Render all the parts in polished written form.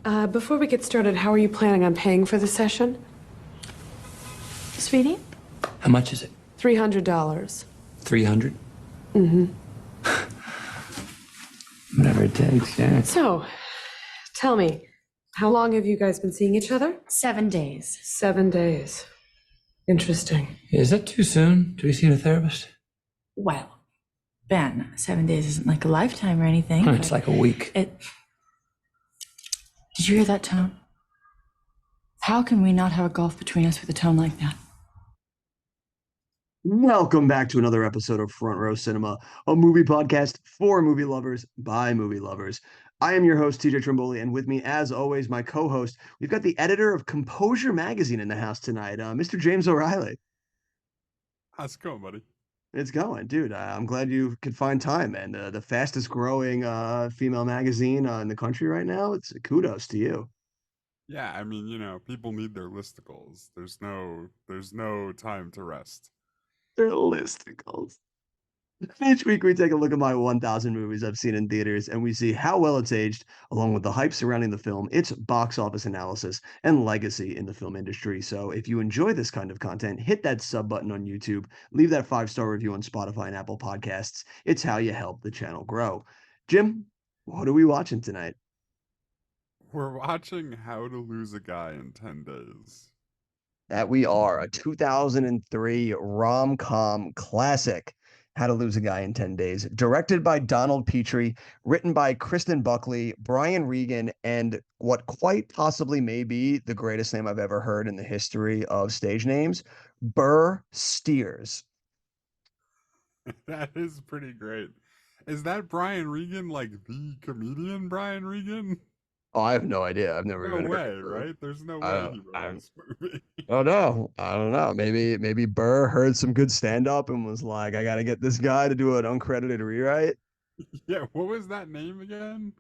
Before we get started, how are you planning on paying for the session? Sweetie? How much is it? $300. 300? Mm-hmm. Whatever it takes, yeah. So, tell me, how long have you guys been seeing each other? 7 days. 7 days. Interesting. Is that too soon to be seeing a therapist? Well, Ben, 7 days isn't like a lifetime or anything. It's like a week. Did you hear that tone? How can we not have a gulf between us with a tone like that? Welcome back to another episode of Front Row Cinema, a movie podcast for movie lovers by movie lovers. I am your host, TJ Trimboli, and with me, as always, my co-host, we've got the editor of Composure magazine in the house tonight, Mr. James O'Reilly. How's it going, buddy? It's going, dude. I'm glad you could find time, and the fastest growing female magazine in the country right now. It's kudos to you. Yeah, I mean, people need their listicles. There's no time to rest. They're listicles. Each week, we take a look at my 1,000 movies I've seen in theaters, and we see how well it's aged, along with the hype surrounding the film, its box office analysis, and legacy in the film industry. So, if you enjoy this kind of content, hit that sub button on YouTube, leave that 5-star review on Spotify and Apple Podcasts. It's how you help the channel grow. Jim, what are we watching tonight? We're watching How to Lose a Guy in 10 Days. That we are a 2003 rom-com classic. How to Lose a Guy in 10 Days, directed by Donald Petrie, written by Kristen Buckley, Brian Regan, and what quite possibly may be the greatest name I've ever heard in the history of stage names, Burr Steers. That is pretty great. Is that Brian Regan, like the comedian Brian Regan? Oh, I have no idea. I've never even way, heard of right? There's no way he wrote this movie. Oh no, I don't know. Maybe Burr heard some good stand-up and was like, I gotta get this guy to do an uncredited rewrite. Yeah, what was that name again?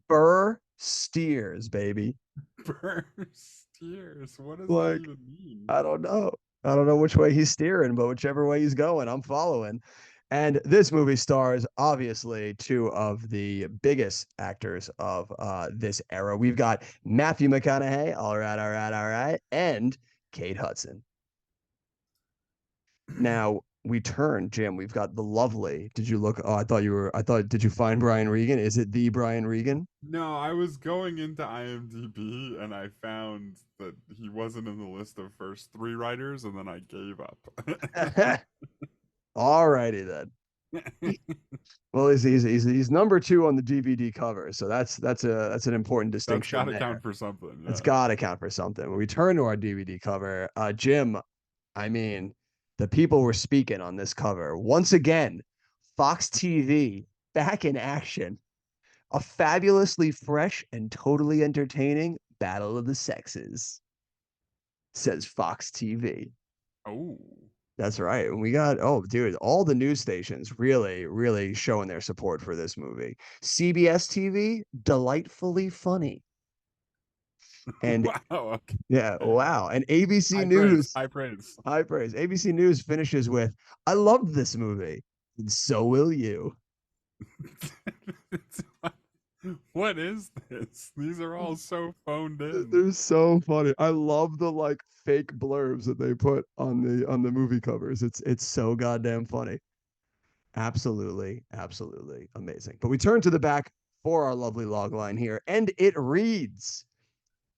Burr Steers, baby. Burr Steers. What does Like, that even mean? I don't know. I don't know which way he's steering, but whichever way he's going, I'm following. And this movie stars, obviously, two of the biggest actors of this era. We've got Matthew McConaughey, all right, and Kate Hudson. Now we turn, Jim. We've got the lovely. Did you look? Oh, did you find Brian Regan? Is it the Brian Regan? No, I was going into IMDb and I found that he wasn't in the list of first 3 writers, and then I gave up. All righty then. Well, he's number 2 on the DVD cover, so that's an important distinction. That's got to count for something. It's got to count for something. When we turn to our DVD cover, Jim, I mean, the people were speaking on this cover once again. Fox TV back in action. A fabulously fresh and totally entertaining Battle of the Sexes, says Fox TV. Oh. That's right. And we got, oh, dude, all the news stations really, really showing their support for this movie. CBS TV, delightfully funny. And wow. Okay. Yeah, wow. And ABC high News. Praise. High praise. ABC News finishes with, I loved this movie. And so will you. What is this? These are all so phoned in. They're so funny. I love the like fake blurbs that they put on the movie covers. It's so goddamn funny. Absolutely amazing. But we turn to the back for our lovely log line here, and it reads,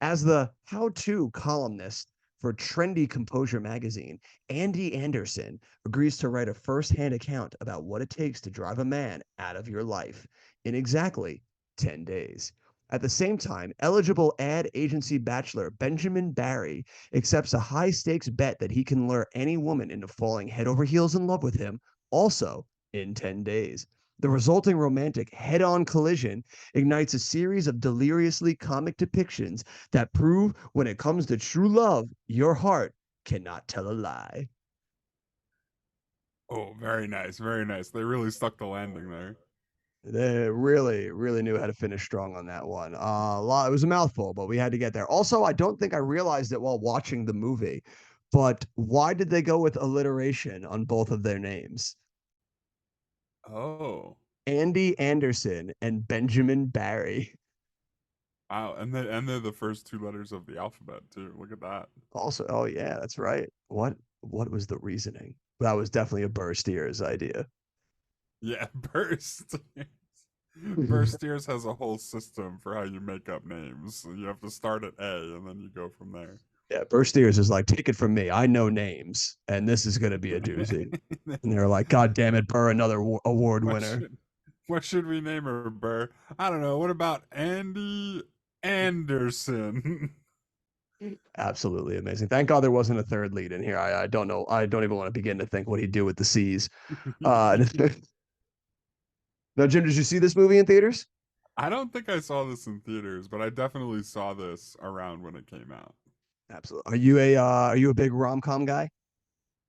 as the how-to columnist for Trendy Composure magazine, Andy Anderson agrees to write a first-hand account about what it takes to drive a man out of your life in exactly 10 days. At the same time, eligible ad agency bachelor Benjamin Barry accepts a high-stakes bet that he can lure any woman into falling head over heels in love with him, also in 10 days. The resulting romantic head-on collision ignites a series of deliriously comic depictions that prove when it comes to true love, your heart cannot tell a lie. Oh, very nice. Very nice. They really stuck the landing there. They really knew how to finish strong on that one. It was a mouthful, but we had to get there. Also, I don't think I realized it while watching the movie, but why did they go with alliteration on both of their names? Oh. Andy Anderson and Benjamin Barry. Wow, and they're the first two letters of the alphabet too. Look at that. Also, oh yeah, that's right. What was the reasoning? That was definitely a Burr Steers idea. Yeah, Burst. Burst Steers has a whole system for how you make up names. So you have to start at A and then you go from there. Yeah, Burr Steers is like, take it from me. I know names, and this is gonna be a doozy. And they were like, God damn it, Burr, another award what winner. should what should we name her, Burr? I don't know. What about Andy Anderson? Absolutely amazing. Thank God there wasn't a third lead in here. I don't know. I don't even want to begin to think what he'd do with the C's. Uh, now, Jim, did you see this movie in theaters? I don't think I saw this in theaters, but I definitely saw this around when it came out. Absolutely. Are you a big rom com guy?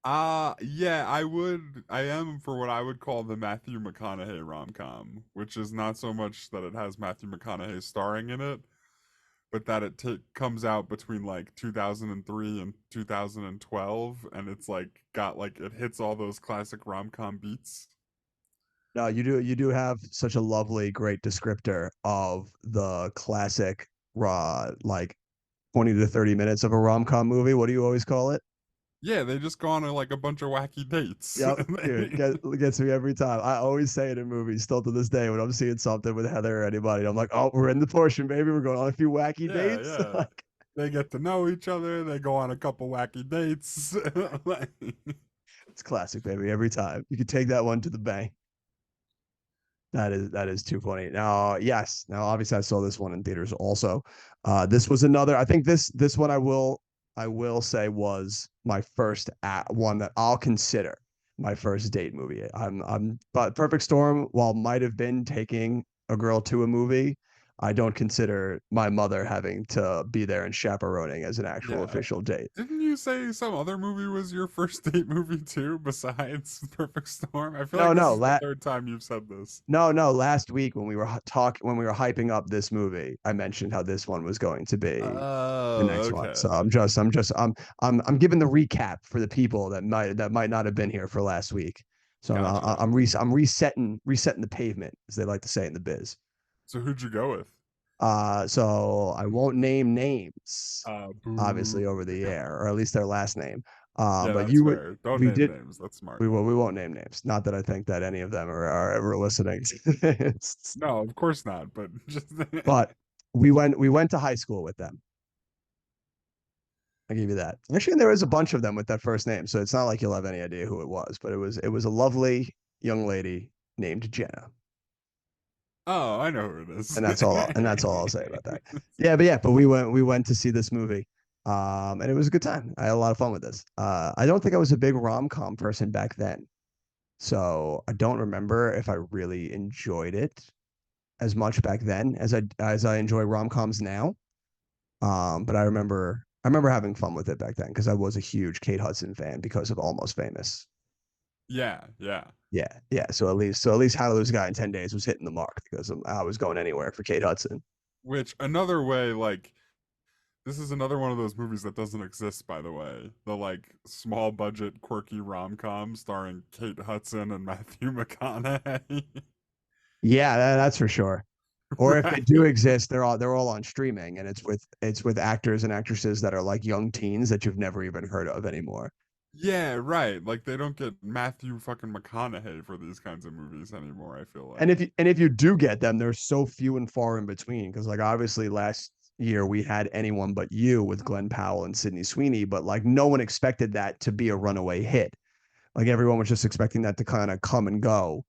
Yeah, I am for what I would call the Matthew McConaughey rom-com, which is not so much that it has Matthew McConaughey starring in it, but that comes out between like 2003 and 2012, and it's like got like it hits all those classic rom-com beats. No, you do have such a lovely, great descriptor of the classic raw, like 20 to 30 minutes of a rom com movie. What do you always call it? Yeah, they just go on like a bunch of wacky dates. Yep, dude, gets me every time. I always say it in movies, still to this day, when I'm seeing something with Heather or anybody, I'm like, oh, we're in the portion, baby. We're going on a few wacky Yeah, dates. yeah. Like, They get to know each other. They go on a couple wacky dates. Like, it's classic, baby. Every time you can take that one to the bank. That is too funny. Now, yes. Now, obviously, I saw this one in theaters also. This was another. I think this one I will say was my first one that I'll consider my first date movie. But Perfect Storm, while might have been taking a girl to a movie, I don't consider my mother having to be there and chaperoning as an actual yeah. official date. Didn't you say some other movie was your first date movie too, besides Perfect Storm? I feel No, like this no, is the third time you've said this. no. Last week when we were when we were hyping up this movie, I mentioned how this one was going to be the Oh, next one. So okay. I'm giving the recap for the people that might not have been here for last week. So Gotcha. I'm resetting the pavement, as they like to say in the biz. So who'd you go with? So I won't name names, Boo. obviously over the air, or at least their last name. Yeah, But that's you would fair. Don't we name did names. That's smart. we won't name names. Not that I think that any of them are ever listening. No, of course not. But just But we went to high school with them. I give you that. Actually, and there was a bunch of them with that first name, so it's not like you'll have any idea who it was. But it was a lovely young lady named Jenna, oh, I know who it is. and that's all I'll say about that. But we went to see this movie, and it was a good time. I had a lot of fun with this. I don't think I was a big rom com person back then, so I don't remember if I really enjoyed it as much back then as I enjoy rom coms now. But I remember having fun with it back then because I was a huge Kate Hudson fan because of Almost Famous. Yeah, yeah. Yeah. So at least How to Lose a Guy in 10 Days was hitting the mark because I was going anywhere for Kate Hudson. Which another way, like this is another one of those movies that doesn't exist, by the way. The like small budget, quirky rom com starring Kate Hudson and Matthew McConaughey. Yeah, that's for sure. Or if they Right. do exist, they're all on streaming, and it's with actors and actresses that are like young teens that you've never even heard of anymore. Yeah, right. Like they don't get Matthew fucking McConaughey for these kinds of movies anymore, I feel And like. if you do get them, they're so few and far in between. Because like obviously last year we had Anyone But You with Glenn Powell and Sydney Sweeney, but like no one expected that to be a runaway hit. Like everyone was just expecting that to kind of come and go.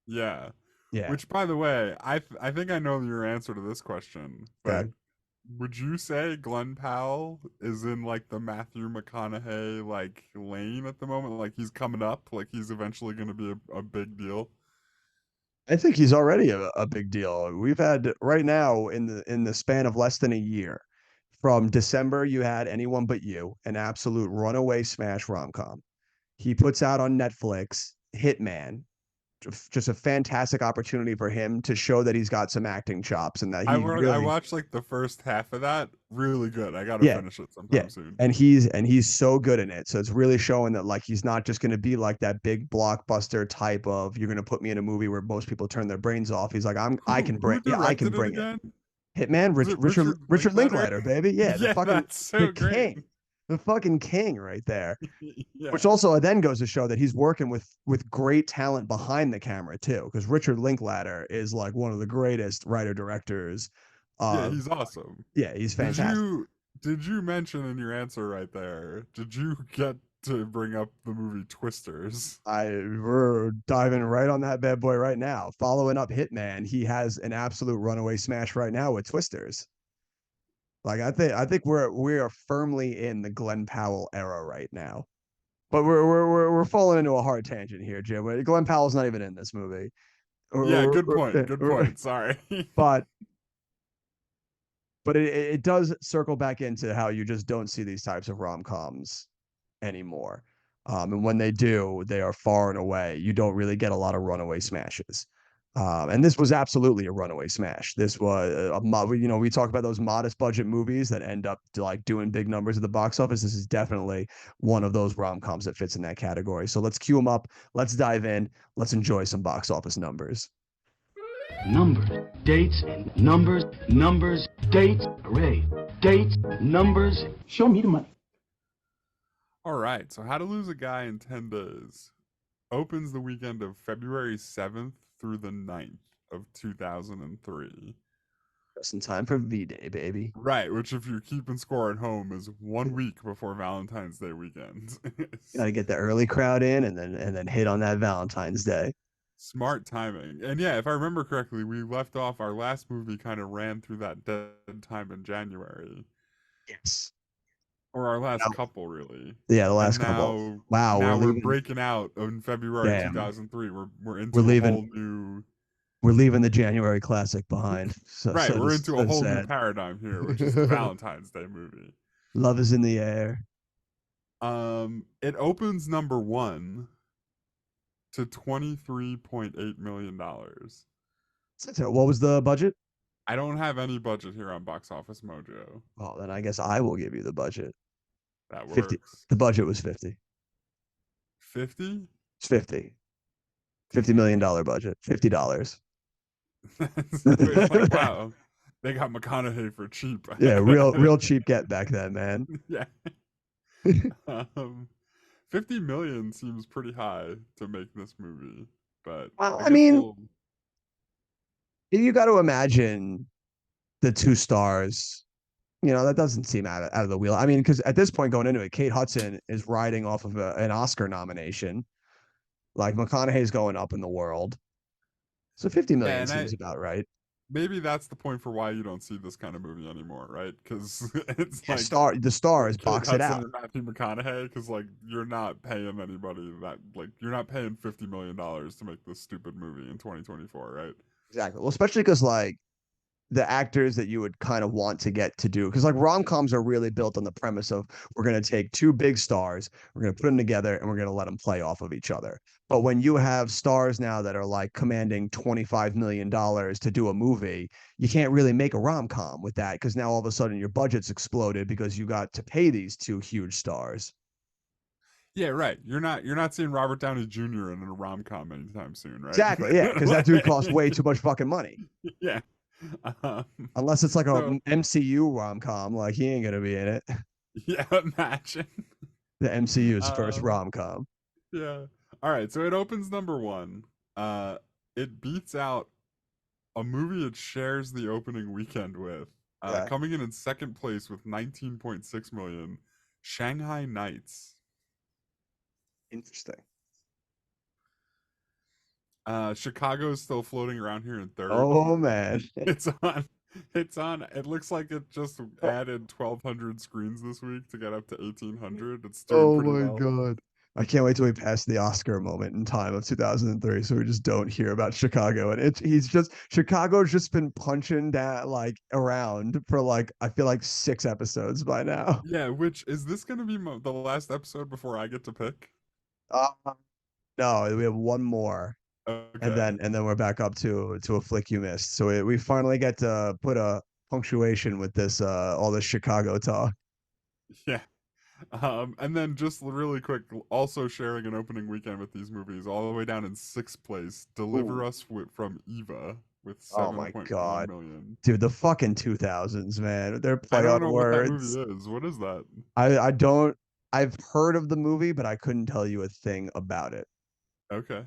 Yeah. Yeah. Which by the way, I think I know your answer to this question, but Okay. would you say Glenn Powell is in like the Matthew McConaughey like lane at the moment? Like he's coming up, like he's eventually going to be a big deal. I think he's already a big deal. We've had right now in the span of less than a year, from December, you had Anyone But You, an absolute runaway smash rom com. He puts out on Netflix Hitman, just a fantastic opportunity for him to show that he's got some acting chops and that he I really, watched like the first half of that. Really good. I got to yeah, finish it yeah. sometime soon. And he's so good in it. So it's really showing that like he's not just going to be like that big blockbuster type of you're going to put me in a movie where most people turn their brains off. He's like I Who can bring, yeah, I can directed it bring it. again? Hitman, Is it Richard Linklater, baby. Yeah, Yeah, that's the so great. king, the fucking king, right there. Yeah. Which also then goes to show that he's working with great talent behind the camera too, because Richard Linklater is like one of the greatest writer directors. Yeah, Of he's awesome. Yeah, he's Did fantastic. you mention in your answer right there? Did you get to bring up the movie Twisters? We're diving right on that bad boy right now. Following up Hitman, he has an absolute runaway smash right now with Twisters. Like I think we are firmly in the Glenn Powell era right now. But we're falling into a hard tangent here, Jim. Glenn Powell's not even in this movie. Yeah, good point. Good point. Sorry. But it does circle back into how you just don't see these types of rom-coms anymore. And when they do, they are far and away. You don't really get a lot of runaway smashes. And this was absolutely a runaway smash. This was we talk about those modest budget movies that end up like doing big numbers at the box office. This is definitely one of those rom-coms that fits in that category. So let's cue them up. Let's dive in. Let's enjoy some box office numbers. Numbers, dates, and numbers, dates, array, dates, numbers. Show me the money. All right. So, How to Lose a Guy in 10 Days opens the weekend of February 7th through the 9th of 2003. Just in time for V-Day, baby. Right, which if you're keeping score at home is 1 week before Valentine's Day weekend. You gotta get the early crowd in and then hit on that Valentine's Day. Smart timing. And yeah, if I remember correctly, we left off our last movie kind of ran through that dead time in January. Yes. Or our last couple, really. Yeah, the last and now, couple. Wow, now we're leaving, breaking out in February Damn. 2003. We're into We're a leaving- whole new. We're leaving the January classic behind. So, Right, so we're just- into a so whole new sad. paradigm here, which is the Valentine's Day movie. Love is in the air. It opens number 1 to $23.8 million. So what was the budget? I don't have any budget here on Box Office Mojo. Well, then I guess I will give you the budget. That 50. works. The budget was 50. 50? It's 50. $50 million budget. $50. It's like, wow, they got McConaughey for cheap. Yeah, real cheap get back then, man. Yeah. 50 million seems pretty high to make this movie, but Well, I guess mean, you got to imagine the two stars. That doesn't seem out of the wheel. I mean, because at this point going into it, Kate Hudson is riding off of an Oscar nomination. Like McConaughey's going up in the world. So 50 million seems about right. maybe that's the point for why you don't see this kind of movie anymore, right? Because it's Yeah, like the stars Kate box it Hudson out. and Matthew McConaughey, because like you're not paying anybody that, like, you're not paying $50 million to make this stupid movie in 2024, right? Exactly. Well, especially because like the actors that you would kind of want to get to do, because like rom-coms are really built on the premise of we're going to take two big stars, we're going to put them together, and we're going to let them play off of each other. But when you have stars now that are like commanding $25 million to do a movie, you can't really make a rom-com with that, because now all of a sudden your budget's exploded because you got to pay these two huge stars. Yeah, right. You're not seeing Robert Downey Jr. in a rom-com anytime soon, right? Exactly. Yeah, because that dude costs way too much fucking money. Yeah. Unless it's like so- a MCU rom-com, like he ain't gonna be in it. Yeah, imagine. The MCU's first rom-com. Yeah. All right, so it opens number 1. It beats out a movie it shares the opening weekend with. Coming in second place with 19.6 million, Shanghai Nights. Interesting. Chicago's still floating around here in third. Oh man. It's on. It looks like it just added 1,200 screens this week to get up to 1,800. It's doing pretty well. God. I can't wait till we pass the Oscar moment in time of 2003, so we just don't hear about Chicago. And Chicago's just been punching that like around for like I feel like 6 episodes by now. Yeah, which is this going to be the last episode before I get to pick? No, we have one more. Okay. And then we're back up to a flick you missed. So we finally get to put a punctuation with this all this Chicago talk. Yeah. And then just really quick, also sharing an opening weekend with these movies, all the way down in 6th place, Deliver Us from Eva with Oh my 7.1 God. million. Dude, the fucking 2000s, man. Their I play don't on know what that words. movie is. What is that? I don't I've heard of the movie, but I couldn't tell you a thing about it. Okay.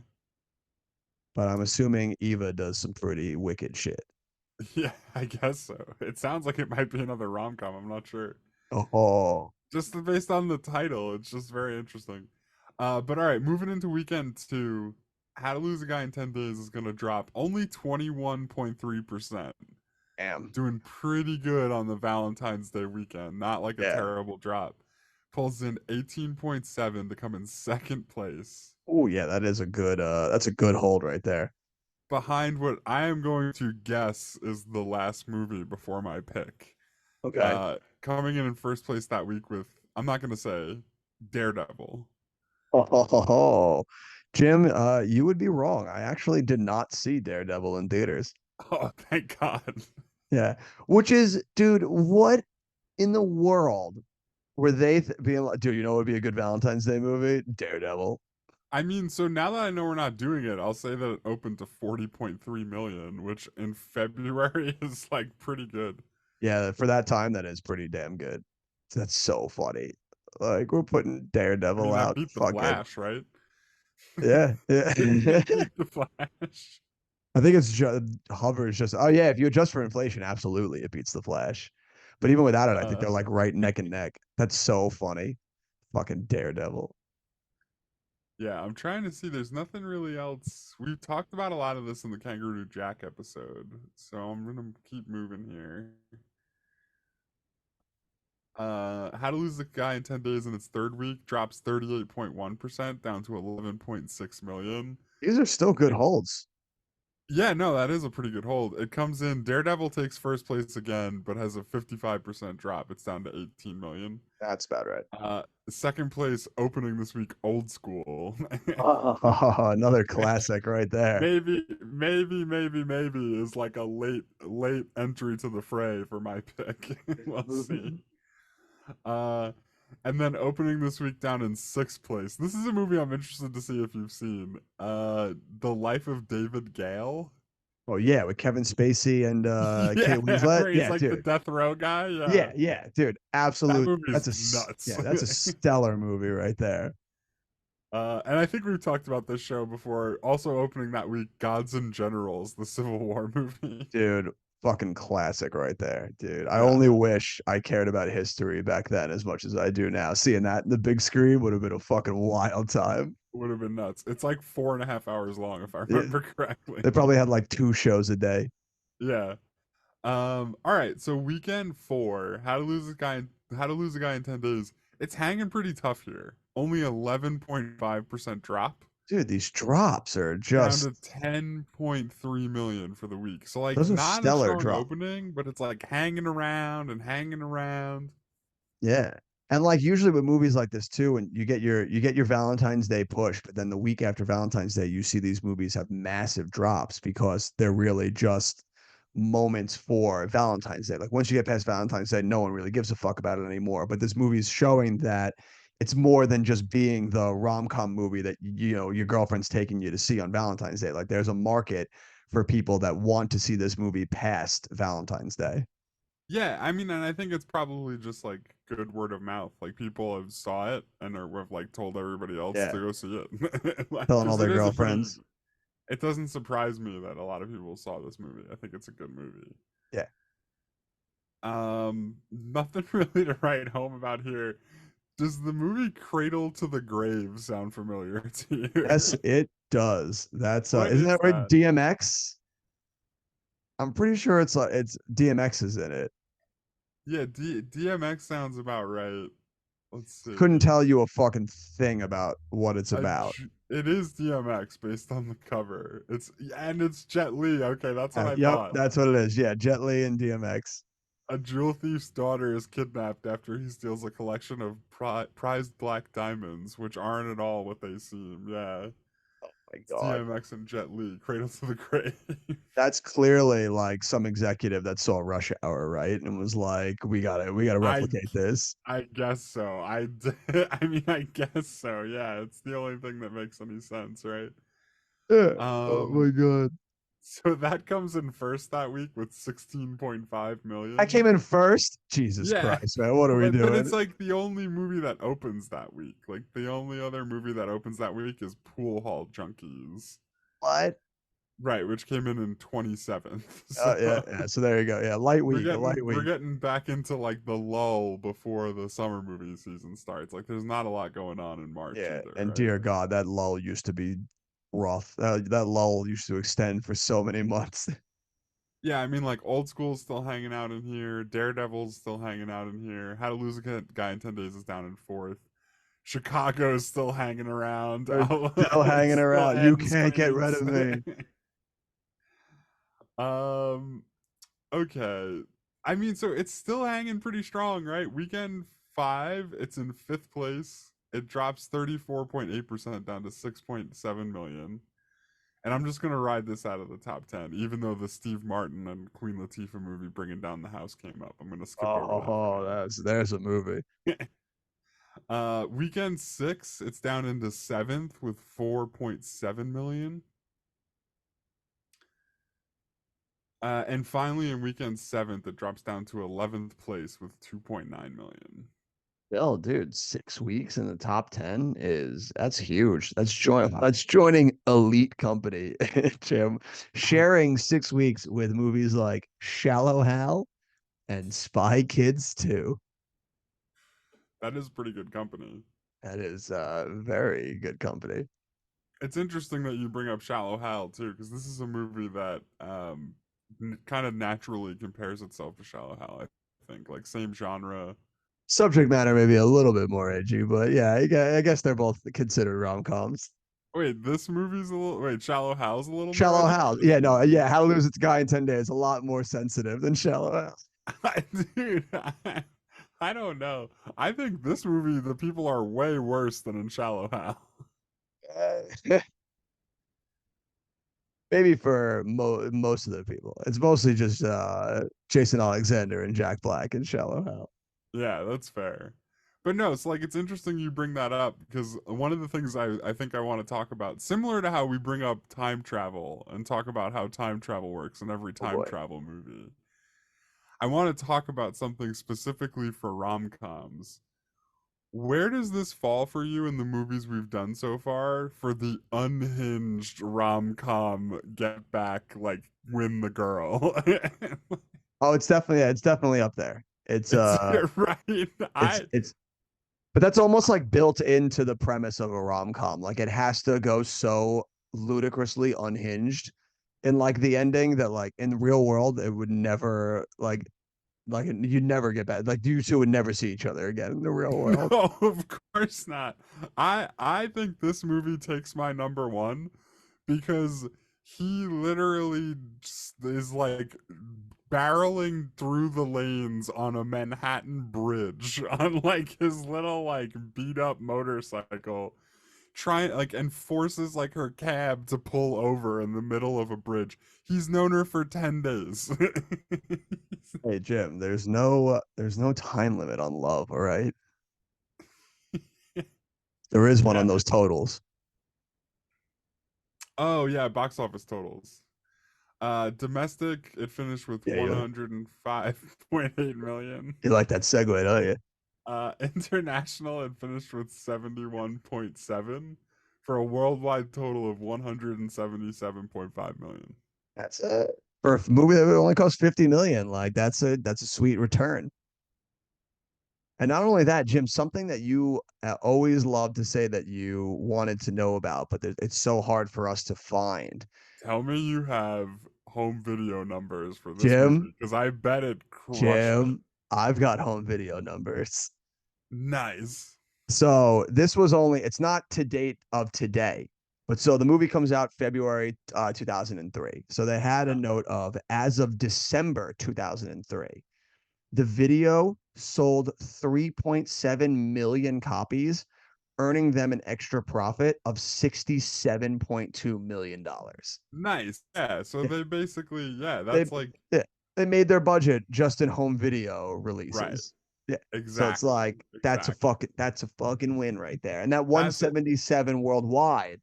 But I'm assuming Eva does some pretty wicked shit. Yeah, I guess so. It sounds like it might be another rom com. I'm not sure. Oh, Just based on the title, it's just very interesting. But all right, moving into weekend two, How to Lose a Guy in 10 Days is gonna drop only 21.3%. damn. Doing pretty good on the Valentine's Day weekend. Not like a Yeah. terrible drop. Pulls in 18.7 to come in second place. Oh, yeah, that's a good hold right there. Behind what I am going to guess is the last movie before my pick. Okay. Coming in first place that week with, I'm not gonna say Daredevil. Oh, Jim, you would be wrong. I actually did not see Daredevil in theaters. Oh, thank God. Yeah. Which is, dude, what in the world were they being like, dude, you know what would be a good Valentine's Day movie? Daredevil. I mean, so now that I know we're not doing it, I'll say that it opened to 40.3 million, which in February is like pretty good. Yeah, for that time, that is pretty damn good. That's so funny. Like we're putting I Daredevil mean, that out. beat the Fuck it. Flash, right? Yeah, yeah. It beat the Flash. I think it's just hovers just. Oh yeah, if you adjust for inflation, absolutely, it beats the Flash. But even without it, I think Uh, they're like right neck and neck. That's so funny. Fucking Daredevil. yeah, I'm trying to see. There's nothing really else. We've talked about a lot of this in the Kangaroo Jack episode, so I'm gonna keep moving here. How to Lose a Guy in 10 Days in its third week drops 38.1% down to 11.6 million. These are still good holds. Yeah, no, that is a pretty good hold. It comes in, Daredevil takes first place again, but has a 55% drop. It's down to 18 million. That's about right. Second place opening this week, Old School. Oh, another classic right there. Maybe is like a late entry to the fray for my pick. We'll see. Uh and then opening this week down in sixth place. This is a movie I'm interested to see if you've seen. The Life of David Gale. Oh yeah, with Kevin Spacey and Yeah, Kate Winslet. where he's Yeah, like the dude. death row guy. Yeah. Yeah, dude. That Absolute. movie is nuts. Yeah, that's a stellar movie right there. And I think we've talked about this show before. Also opening that week, Gods and Generals, the Civil War movie. Dude, fucking classic right there, dude. I Yeah, only wish I cared about history back then as much as I do now. Seeing that in the big screen would have been a fucking wild time. would have been nuts. It's like 4.5 hours long, if I Yeah, remember correctly. they probably had like 2 shows a day. Yeah. All right. So weekend four, How to Lose a Guy in 10 Days. It's hanging pretty tough here. Only 11.5% drop. Dude, these drops are Down to just 10.3 million for the week. So like those are not a stellar strong drops. opening, but it's like hanging around and hanging around. Yeah. And like usually with movies like this too, and you get your Valentine's Day push, but then the week after Valentine's Day, you see these movies have massive drops because they're really just moments for Valentine's Day. Like once you get past Valentine's Day, no one really gives a fuck about it anymore. But this movie's showing that it's more than just being the rom-com movie that you know your girlfriend's taking you to see on Valentine's Day. Like there's a market for people that want to see this movie past Valentine's Day. Yeah, I mean, and I think it's probably just like good word of mouth. Like people have saw it and have like told everybody else to Yeah. go see it. Like, Telling all 'cause their it is a pretty. girlfriends. It doesn't surprise me that a lot of people saw this movie. I think it's a good movie. Yeah. Nothing really to write home about here. Does the movie Cradle to the Grave sound familiar to you? Yes, it does. That's What isn't is that right? that? DMX. I'm pretty sure it's DMX is in it. Yeah, DMX sounds about right. Let's see. Couldn't tell you a fucking thing about what it's about. It is DMX based on the cover. It's Jet Li. Okay, that's what I Yep, thought. that's what it is. Yeah, Jet Li and DMX. A jewel thief's daughter is kidnapped after he steals a collection of prized black diamonds, which aren't at all what they seem. Yeah, My it's God. DMX and Jet Li, Cradle to the Grave. That's clearly like some executive that saw Rush Hour, right? And was like, we gotta I replicate this. I guess so. I mean, I guess so. Yeah, it's the only thing that makes any sense, right? Yeah. Oh Um, my God. So that comes in first that week with 16.5 million. I came in first. Jesus Yeah. Christ, man. What are we But doing? it's like the only movie that opens that week. Like the only other movie that opens that week is Pool Hall Junkies. What? Right, which came in 27th. Oh, So yeah. So there you go. Yeah. Light week. A light we're week. getting back into like the lull before the summer movie season starts. Like there's not a lot going on in March Yeah. either, And right? dear God, that lull used to be rough. That lull used to extend for so many months. Yeah, I mean, like Old School's still hanging out in here. Daredevil's still hanging out in here. How to Lose a Guy in 10 Days is down in fourth. Chicago's still hanging around. They're still It's hanging still around. You end can't get rid of screens. me. um, okay. I mean, so it's still hanging pretty strong, right? Weekend 5, it's in 5th place. It drops 34.8% down to 6.7 million. And I'm just gonna ride this out of the top 10, even though the Steve Martin and Queen Latifah movie Bringing Down the House came up. I'm gonna skip over that. Oh, there's a movie. Weekend 6, it's down into 7th with 4.7 million. And finally, in weekend 7th, it drops down to 11th place with 2.9 million. Bill, dude, 6 weeks in the top 10 that's huge. That's joining elite company, Jim. Sharing 6 weeks with movies like Shallow Hal and Spy Kids 2. That is pretty good company. That is very good company. It's interesting that you bring up Shallow Hal too, because this is a movie that kind of naturally compares itself to Shallow Hal. I think like same genre. Subject matter maybe a little bit more edgy, but yeah, I guess they're both considered rom-coms. Wait, this movie's a little. Wait, Shallow Hal's a little Shallow more. Hal, yeah, no, yeah, How to Lose Its Guy in 10 Days, a lot more sensitive than Shallow Hal. Dude, I don't know. I think this movie, the people are way worse than in Shallow Hal. Maybe for most of the people, it's mostly just Jason Alexander and Jack Black and Shallow Hal. Yeah, that's fair. But no, it's like it's interesting you bring that up because one of the things I think I want to talk about, similar to how we bring up time travel and talk about how time travel works in every time boy. travel movie, I want to talk about something specifically for rom-coms. Where does this fall for you in the movies we've done so far for the unhinged rom-com get back, like win the girl? Oh, it's definitely up there. It's right. it's but that's almost like built into the premise of a rom-com. Like it has to go so ludicrously unhinged in like the ending that like in the real world it would never like you'd never get back. Like you two would never see each other again in the real world. No, of course not. I think this movie takes my number one because he literally is like barreling through the lanes on a Manhattan bridge on like his little like beat up motorcycle, trying like and forces like her cab to pull over in the middle of a bridge. He's known her for 10 days. Hey Jim, there's no time limit on love, all right? There is one Yeah. on those totals. Oh yeah, box office totals. Domestic, it finished with Yeah, 105.8 million. you like that segue, don't you? International, it finished with 71.7 for a worldwide total of 177.5 million. That's for a movie that only cost 50 million. Like that's a sweet return. And not only that, Jim, something that you always love to say that you wanted to know about, but it's so hard for us to find. Tell me you have home video numbers for this Jim, movie because I bet it crushed Jim, it. I've got home video numbers. Nice. So this was it's not to date of today, but so the movie comes out February 2003. So they had a note of as of December 2003, the video sold 3.7 million copies, earning them an extra profit of $67.2 million. Nice. Yeah. So they basically, yeah, They, that's like, yeah, they made their budget just in home video releases. right. Yeah. Exactly. So it's like that's a fucking win right there. And that That's 177 worldwide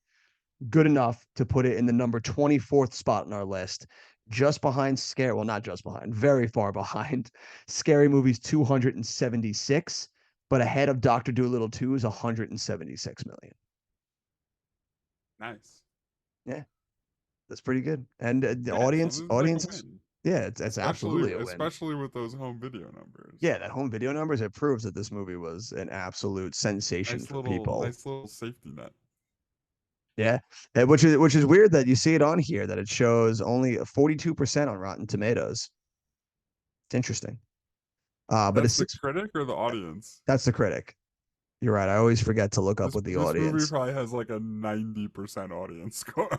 good enough to put it in the number 24th spot on our list, just behind Scare. Well, not just behind, very far behind Scary Movie's 276, but ahead of Doctor Dolittle 2's 176 million. Nice. Yeah, that's pretty good. And the Yeah, so this is like a audience, win. yeah, it's absolutely a win. Especially with those home video numbers. Yeah, that home video numbers, it proves that this movie was an absolute sensation for people. Nice little safety net. Yeah, which is weird that you see it on here that it shows only 42% on Rotten Tomatoes. It's interesting. But That's it's the critic or the audience? that's the critic. You're right. I always forget to look up with the This movie audience. probably has like a 90% audience score.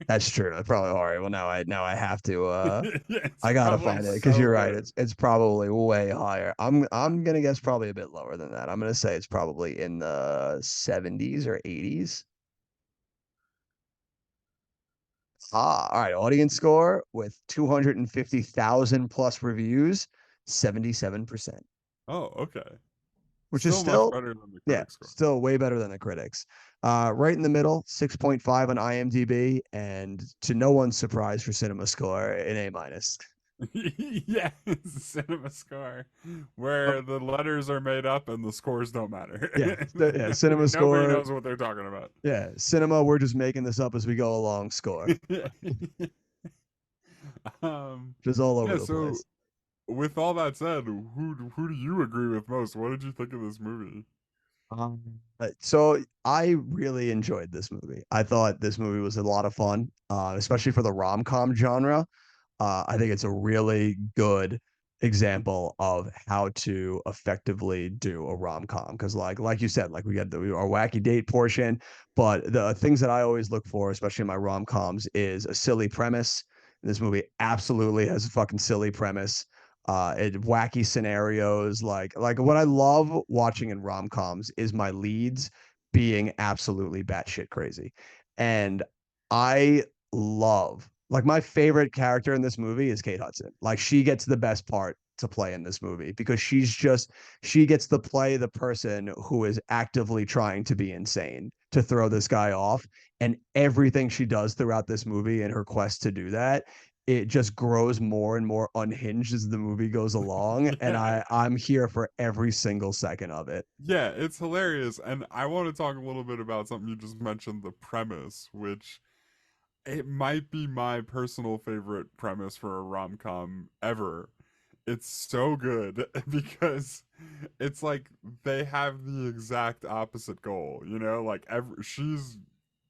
That's true. That's probably all right. Well, now I have to Yeah, I gotta probably find it because so you're right. good. It's probably way higher. I'm gonna guess probably a bit lower than that. I'm gonna say it's probably in the 70s or 80s. All right. Audience score with 250,000 plus reviews, 77%, Oh, okay. which is Still much still, better than the yeah, critic score. still way better than the critics. Right in the middle, 6.5 on IMDb, and to no one's surprise for Cinema Score, an A minus. Yeah, cinema score, where the letters are made up and the scores don't matter. Yeah, Cinema Nobody Score. knows what they're talking about. Yeah, cinema. We're just making this up as we go along. Score, um, just all over yeah. the So, place. with all that said, who do you agree with most? What did you think of this movie? So I really enjoyed this movie. I thought this movie was a lot of fun, especially for the rom-com genre. I think it's a really good example of how to effectively do a rom-com because like you said, like we got our wacky date portion, but the things that I always look for, especially in my rom-coms, is a silly premise. This movie absolutely has a fucking silly premise. Wacky scenarios, like what I love watching in rom-coms is my leads being absolutely batshit crazy. And I love, like, my favorite character in this movie is Kate Hudson. Like, she gets the best part to play in this movie because she gets to play the person who is actively trying to be insane to throw this guy off. And everything she does throughout this movie in her quest to do that, it just grows more and more unhinged as the movie goes along. And Yeah. I'm here for every single second of it. Yeah, it's hilarious. And I want to talk a little bit about something you just mentioned, the premise, which it might be my personal favorite premise for a rom-com ever. It's so good because it's like they have the exact opposite goal, you know? Like she's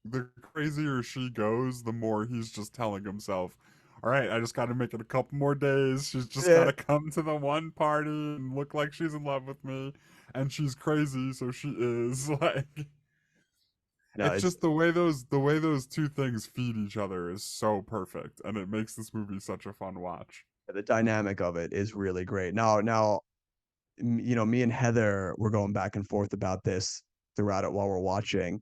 the crazier she goes, the more he's just telling himself, all right, I just got to make it a couple more days. She's just got Yeah. to come to the one party and look like she's in love with me. And she's crazy, so she is. Like, No, it's just the way those two things feed each other is so perfect, and it makes this movie such a fun watch. the dynamic of it is really great. Now, me and Heather were going back and forth about this throughout it while we're watching.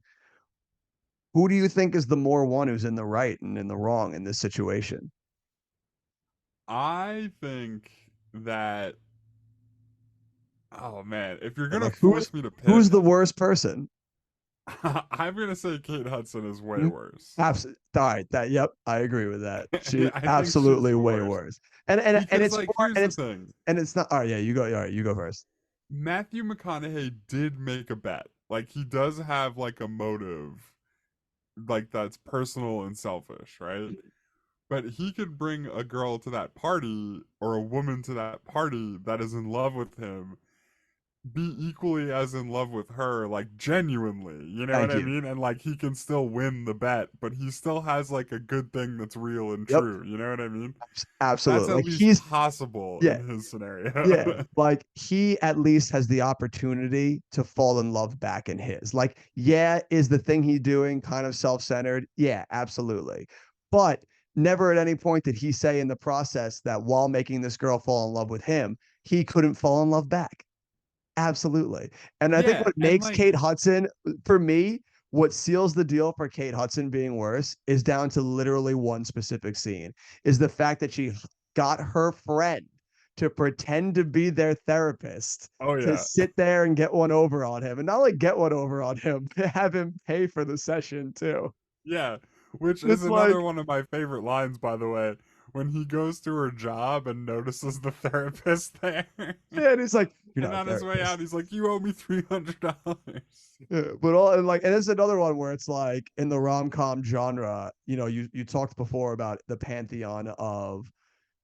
Who do you think is the more one who's in the right and in the wrong in this situation? I think that, oh man, if you're gonna Like, who's force me to who's pick, the worst person? I'm gonna say Kate Hudson is way worse. Absolutely. All right. Yep, I agree with that. She I think she's absolutely the way worst. worse. And Because it's like more here's the thing. and it's not. All right. Yeah, you go. All right, you go first. Matthew McConaughey did make a bet. Like he does have like a motive like that's personal and selfish, right? But he could bring a girl to that party or a woman to that party that is in love with him, be equally as in love with her, like genuinely, you know Thank what I you. mean? And like he can still win the bet, but he still has like a good thing that's real and Yep. true, you know what I mean? That's Absolutely. at Like least he's possible yeah in his yeah. scenario. Like he at least has the opportunity to fall in love back in his. Like yeah, is the thing he's doing kind of self-centered? Yeah, absolutely. But never at any point did he say in the process that while making this girl fall in love with him, he couldn't fall in love back. Absolutely. And I think Yeah, what and makes like Kate Hudson, for me, what seals the deal for Kate Hudson being worse is down to literally one specific scene, is the fact that she got her friend to pretend to be their therapist oh to yeah. sit there and get one over on him. And not only get one over on him, have him pay for the session too. Yeah, which is It's like, another one of my favorite lines, by the way, when he goes to her job and notices the therapist there. and he's like, you're And not a on his way out, therapist. he's like, "You owe me $300." Yeah, but all and like, and it's another one where it's like in the rom-com genre, you talked before about the pantheon of,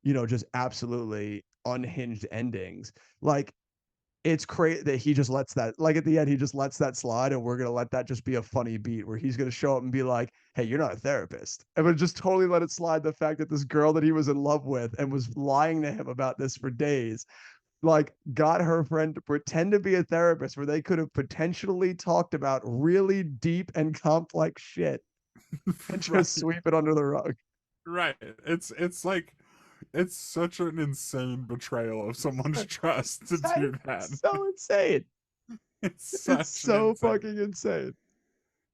just absolutely unhinged endings. Like, it's crazy that he just lets that, like, at the end, he just lets that slide, and we're gonna let that just be a funny beat where he's gonna show up and be like, "Hey, you're not a therapist," and would just totally let it slide. The fact that this girl that he was in love with and was lying to him about this for days, like, got her friend to pretend to be a therapist where they could have potentially talked about really deep and complex shit and Right, just sweep it under the rug. right. It's like it's such an insane betrayal of someone's trust to do that. So insane. It's It's such an so insane. fucking insane.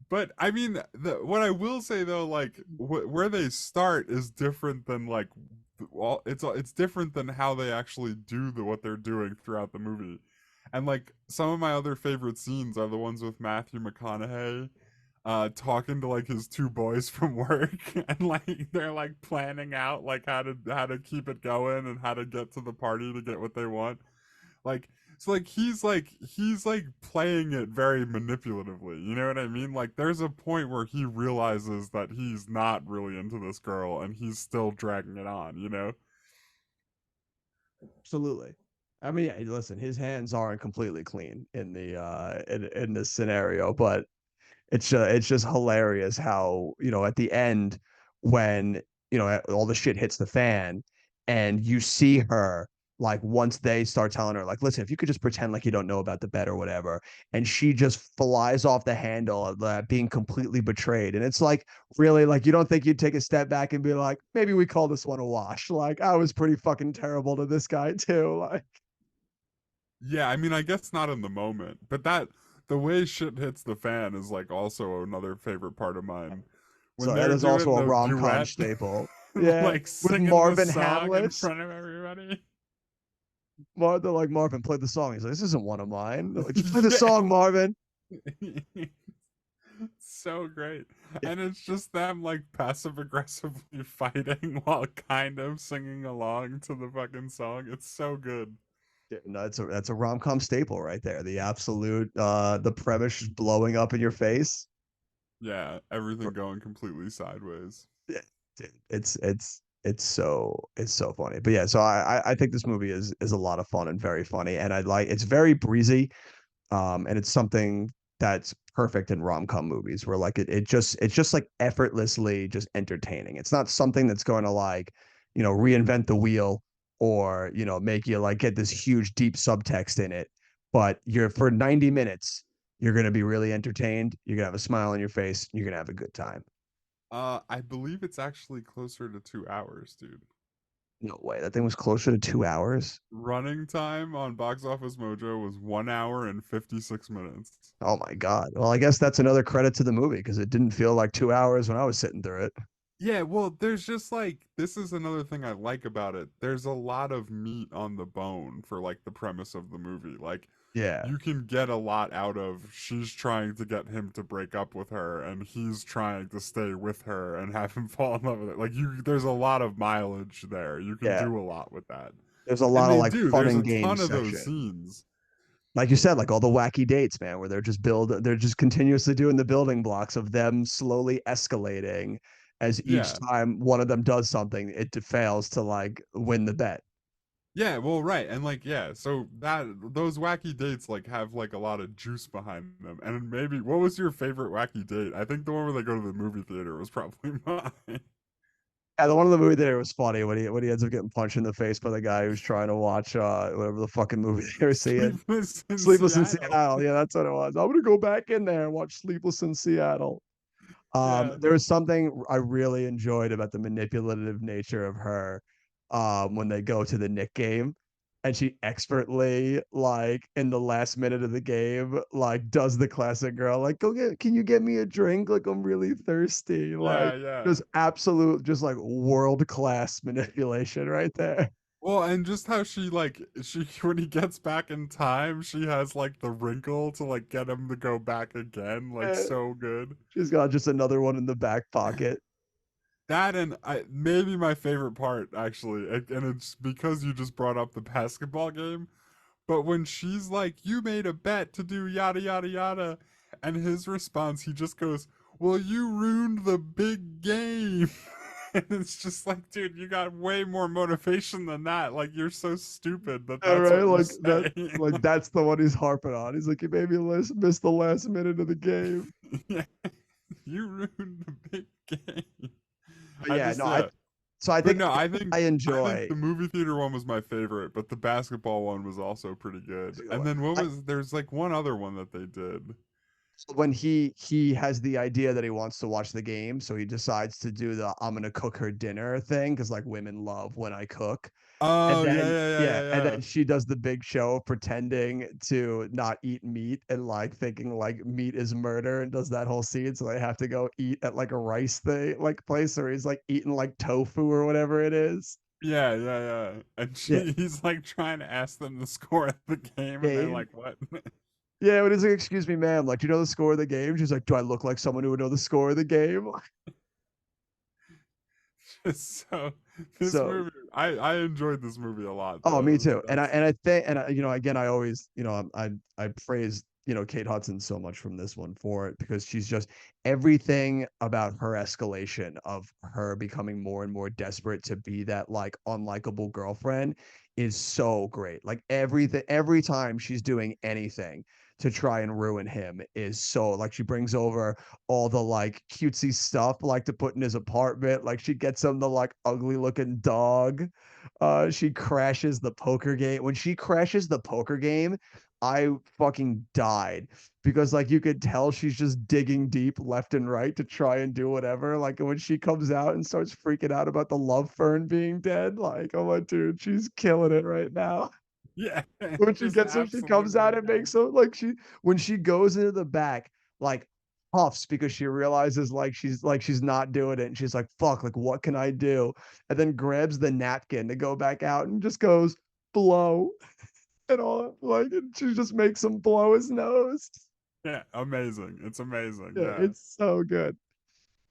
But I mean, what I will say though, like where they start is different than like, well, it's different than how they actually do what they're doing throughout the movie. And like some of my other favorite scenes are the ones with Matthew McConaughey, talking to like his two boys from work, and like they're like planning out like how to keep it going and how to get to the party to get what they want. Like, so he's like playing it very manipulatively. You know what I mean? Like there's a point where he realizes that he's not really into this girl and he's still dragging it on, you know? Absolutely. I mean, yeah, listen, his hands aren't completely clean in the in this scenario, but it's just hilarious how, at the end, when, all the shit hits the fan, and you see her, like, once they start telling her, like, listen, if you could just pretend like you don't know about the bet or whatever, and she just flies off the handle of that, being completely betrayed. And it's like, really, like, you don't think you'd take a step back and be like, maybe we call this one a wash? Like, I was pretty fucking terrible to this guy too. Like, Yeah, I mean, I guess not in the moment, but that the way shit hits the fan is like also another favorite part of mine. When so that they're is also doing a the rom-com duet, staple. Yeah, like with singing the Marvin song in Hamlet. front of everybody. They're like, Marvin, play the song. He's like, this isn't one of mine. They're like, just play the Yeah. song, Marvin. So great. Yeah, And it's just them like passive aggressively fighting while kind of singing along to the fucking song. It's so good. no, that's a rom-com staple right there. The absolute the premise just blowing up in your face. Yeah, everything going completely sideways. Yeah, dude, it's so funny. But yeah, so I think this movie is a lot of fun and very funny, and it's very breezy. And it's something that's perfect in rom-com movies where, like, it's just like effortlessly just entertaining. It's not something that's going to, like, reinvent the wheel, or, make you like get this huge deep subtext in it. But you're for 90 minutes, you're going to be really entertained. You're going to have a smile on your face. You're going to have a good time. I believe it's actually closer to 2 hours, dude. No way. That thing was closer to 2 hours. Running time on Box Office Mojo was 1 hour and 56 minutes. Oh my God. Well, I guess that's another credit to the movie because it didn't feel like 2 hours when I was sitting through it. Yeah, well, there's just like this is another thing I like about it. There's a lot of meat on the bone for like the premise of the movie. Like Yeah. you can get a lot out of she's trying to get him to break up with her and he's trying to stay with her and have him fall in love with her. Like there's a lot of mileage there. You can Yeah. do a lot with that. There's a And lot of, they like, do. fun There's and a ton games of those section. scenes. Like you said, like all the wacky dates, man, where they're just continuously doing the building blocks of them slowly escalating as each Yeah. time one of them does something, it fails to, like, win the bet. Yeah, well, right, and like, yeah, so that those wacky dates like have like a lot of juice behind them. And maybe what was your favorite wacky date? I think the one where they go to the movie theater was probably mine. Yeah, the one in the movie there was funny when he ends up getting punched in the face by the guy who's trying to watch whatever the fucking movie they were seeing. Sleepless in Sleepless in Seattle. Seattle. Yeah, that's what it was. I'm gonna go back in there and watch Sleepless in Seattle. Yeah. There was something I really enjoyed about the manipulative nature of her, when they go to the Nick game, and she expertly, like, in the last minute of the game, like, does the classic girl, like, can you get me a drink? Like, I'm really thirsty. Like, Yeah, yeah. just absolute, just like world class manipulation right there. Well, and just how she when he gets back in time, she has like the wrinkle to like get him to go back again, like Yeah, so good. she's got just another one in the back pocket. That and maybe my favorite part actually, and it's because you just brought up the basketball game. But when she's like, "You made a bet to do yada yada yada," and his response, he just goes, "Well, you ruined the big game." And it's just like, dude, you got way more motivation than that. Like, you're so stupid that All that's right, what you're like that, saying. like that's the one he's harping on. He's like, you made me miss the last minute of the game. Yeah, you ruined the big game. But I yeah, just no, yeah. I But think no, I I think enjoy the movie theater one was my favorite, but the basketball one was also pretty good. the And one. then there's like one other one that they did. When he has the idea that he wants to watch the game, so he decides to do the I'm gonna cook her dinner thing because like women love when I cook. And Oh yeah, then yeah, yeah, yeah, yeah, and yeah. then she does the big show of pretending to not eat meat and like thinking like meat is murder and does that whole scene. So they have to go eat at like a rice thing like place where he's like eating like tofu or whatever it is. Yeah, yeah, yeah. And Yeah. he's like trying to ask them the score of the game, and they're Game. like, "What?" Yeah, when he's like, excuse me, ma'am, like, do you know the score of the game? She's like, do I look like someone who would know the score of the game? Just so this So movie, I enjoyed this movie a lot oh, me though. too. That's And I think you know again I always I praise Kate Hudson so much from this one for it because she's just everything about her escalation of her becoming more and more desperate to be that like unlikable girlfriend is so great. Like every time she's doing anything to try and ruin him is so like she brings over all the like cutesy stuff like to put in his apartment. Like she gets him the like ugly looking dog. She crashes the poker game. When she crashes the poker game, I fucking died because like you could tell she's just digging deep left and right to try and do whatever. Like when she comes out and starts freaking out about the love fern being dead, like, oh my dude, she's killing it right now. yeah, When she just gets him, she comes out absolutely. and makes him like when she goes into the back, like huffs because she realizes like she's not doing it and she's like fuck like what can I do and then grabs the napkin to go back out and just goes blow and all like and she just makes him blow his nose. Yeah, amazing. It's amazing. Yeah, Yeah. it's so good.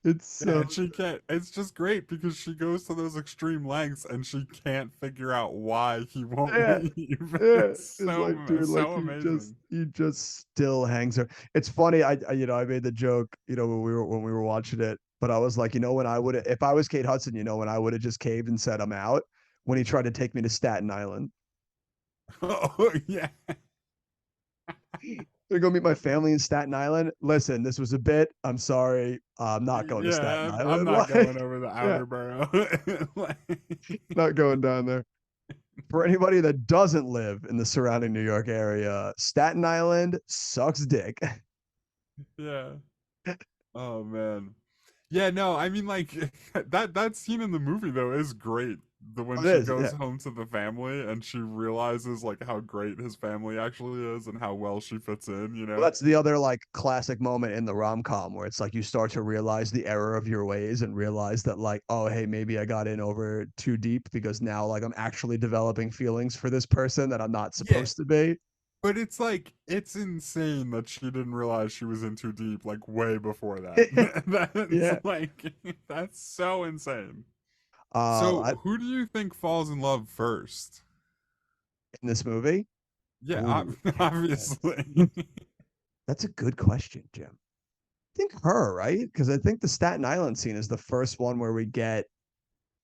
It's Yeah, so and she can't. It's just great because she goes to those extreme lengths and she can't figure out why he won't yeah. leave. Yeah, It's it's like, dude, like so amazing. he just still hangs her. It's funny. I made the joke, when we were watching it, but I was like, when I would, if I was Kate Hudson, when I would have just caved and said I'm out when he tried to take me to Staten Island. Oh yeah, Gonna go meet my family in Staten Island. Listen, this was a bit. I'm sorry. I'm not going to Staten yeah. I'm Island. not going Like, over the yeah, outer borough. Like, not going down there. For anybody that doesn't live in the surrounding New York area, Staten Island sucks dick. yeah. Oh man. Yeah, no, I mean like that scene in the movie though is great. The when It she is, yeah. goes home to the family and she realizes like how great his family actually is and how well she fits in, you Well, know? that's the other like classic moment in the rom-com where it's like you start to realize the error of your ways and realize that like, oh, hey, maybe I got in over too deep because now like I'm actually developing feelings for this person that I'm not Yeah. supposed to be. But it's like it's insane that she didn't realize she was in too deep like way before that. That's Yeah. like that's so insane. Um, I, So, who do you think falls in love first? in this movie. Yeah, Ooh, obviously. that's a good question, Jim. I think her, right? Because I think the Staten Island scene is the first one where we get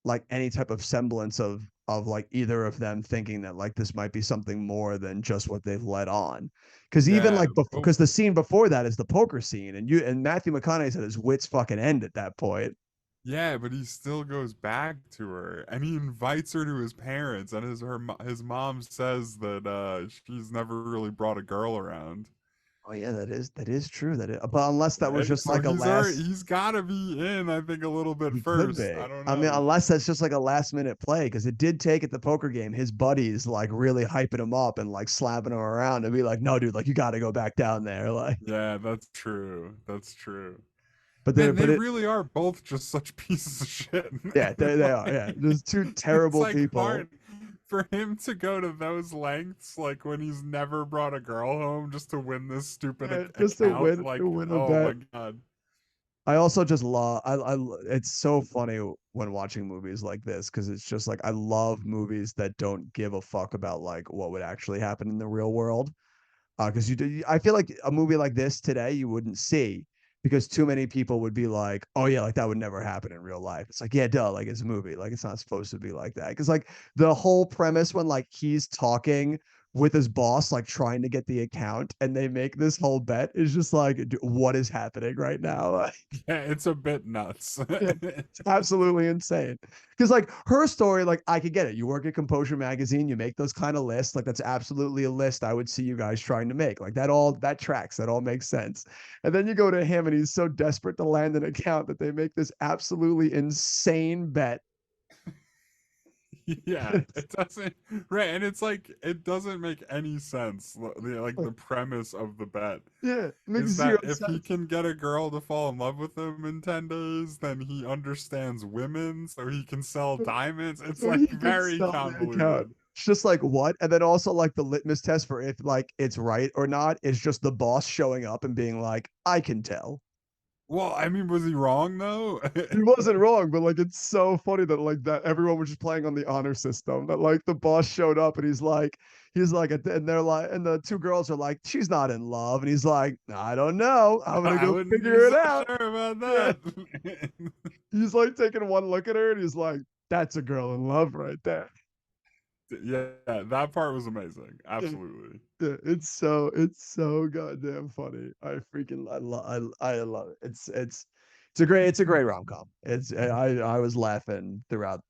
like any type of semblance of like either of them thinking that like this might be something more than just what they've let on. Because even Yeah, like before, but because the scene before that is the poker scene, and Matthew McConaughey's at his wits fucking end at that point. yeah, but he still goes back to her, and he invites her to his parents, and his mom says that she's never really brought a girl around. Oh yeah, that is true. But unless that was Right? just So like a last, he's got to be in, I think, a little bit he could first. be. I don't I mean, know. unless that's just like a last minute play, because it did take at the poker game his buddies like really hyping him up and like slapping him around and be like, no, dude, like you got to go back down there, like. Yeah, that's true. That's true. But Man, they but it, really are both just such pieces of shit. yeah, they are. Yeah, just two It's terrible like people. hard. for him to go to those lengths, like when he's never brought a girl home just to win this stupid Yeah, just account, like, to win a oh bet. my god. I also just love it's so funny when watching movies like this because it's just like I love movies that don't give a fuck about like what would actually happen in the real world. Because I feel like a movie like this today you wouldn't see because too many people would be like, oh yeah, like that would never happen in real life. It's like, yeah, duh, like it's a movie, like it's not supposed to be like that. Because like the whole premise when like he's talking with his boss, like trying to get the account, and they make this whole bet is just like, what is happening right now? Yeah, it's a bit nuts. Yeah, it's absolutely insane. Because like her story, like I could get it. You work at Composure magazine, you make those kind of lists. Like that's absolutely a list I would see you guys trying to make. Like that tracks. That all makes sense. And then you go to him and he's so desperate to land an account that they make this absolutely insane bet. Yeah, it doesn't, right, and it's like it doesn't make any sense. Like the premise of the bet Yeah, it makes is zero that if he sense. can get a girl to fall in love with him in 10 days, then he understands women, so he can sell diamonds. It's So like he can very sell the account. convoluted. It's just like what? And then also like the litmus test for if like it's right or not is just the boss showing up and being like, I can tell. Well, I mean, was he wrong though? He wasn't wrong, but like it's so funny that like that everyone was just playing on the honor system. That like the boss showed up and he's like, and they're like, and the two girls are like, she's not in love, and he's like, I don't know, I'm gonna I go wouldn't be figure it so out. sure about Yeah, that. he's like taking one look at her and he's like, that's a girl in love right there. Yeah, that part was amazing. Yeah, Absolutely. yeah, it's so goddamn funny. I love it. It's a great rom com. I was laughing throughout.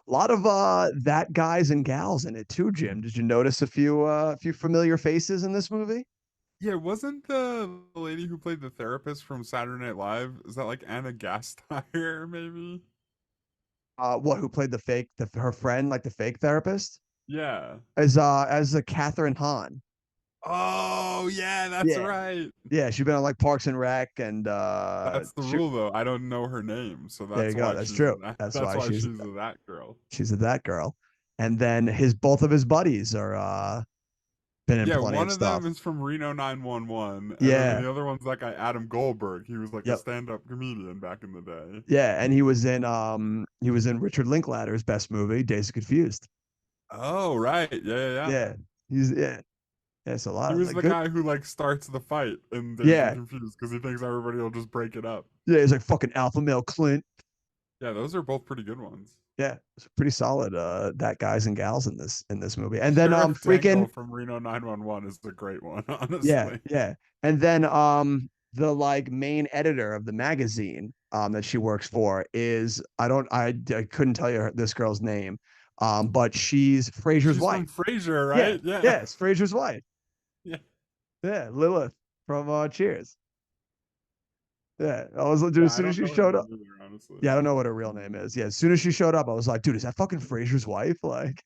A lot of that guys and gals in it too, Jim. Did you notice a few familiar faces in this movie? Yeah, wasn't the lady who played the therapist from Saturday Night Live? Is that like Anna Gasteyer, maybe? What who played her friend, like the fake therapist? Yeah. As a Catherine Hahn. Oh, yeah, that's Yeah. right. Yeah, she's been on like Parks and Rec and That's the rule, though. I don't know her name, so there you that's go. why That's she's true. that. That's That's why why she's a that girl. she's a that girl. And then both of his buddies are been in Yeah, plenty one of of them stuff. is from Reno 911, and then Yeah. the other one's that guy Adam Goldberg. He was like a Yep. stand-up comedian back in the day. Yeah, and he was in Richard Linklater's best movie, Days of Confused. Oh, right. Yeah, yeah, yeah. Yeah. He's yeah. It's a He lot of was like the good. guy who like starts the fight in Dazed and Yeah. Confused because he thinks everybody will just break it up. Yeah, he's like fucking alpha male Clint. Yeah, those are both pretty good ones. Yeah, it's pretty solid that guys and gals in this movie. And then Sheriff freaking Dangle from Reno 911 is a great one, yeah, honestly. yeah. And then the like main editor of the magazine that she works for is I couldn't tell you this girl's name. But she's Frasier's She's wife. from Frasier, Yeah. right? Yeah. Yes, Frasier's wife. Yeah. Yeah, Lilith from Cheers. Yeah, I was dude, Yeah, as I soon as don't she know her showed name up. either, honestly. Yeah, I don't know what her real name is. Yeah, as soon as she showed up, I was like, dude, is that fucking Frasier's wife? Like,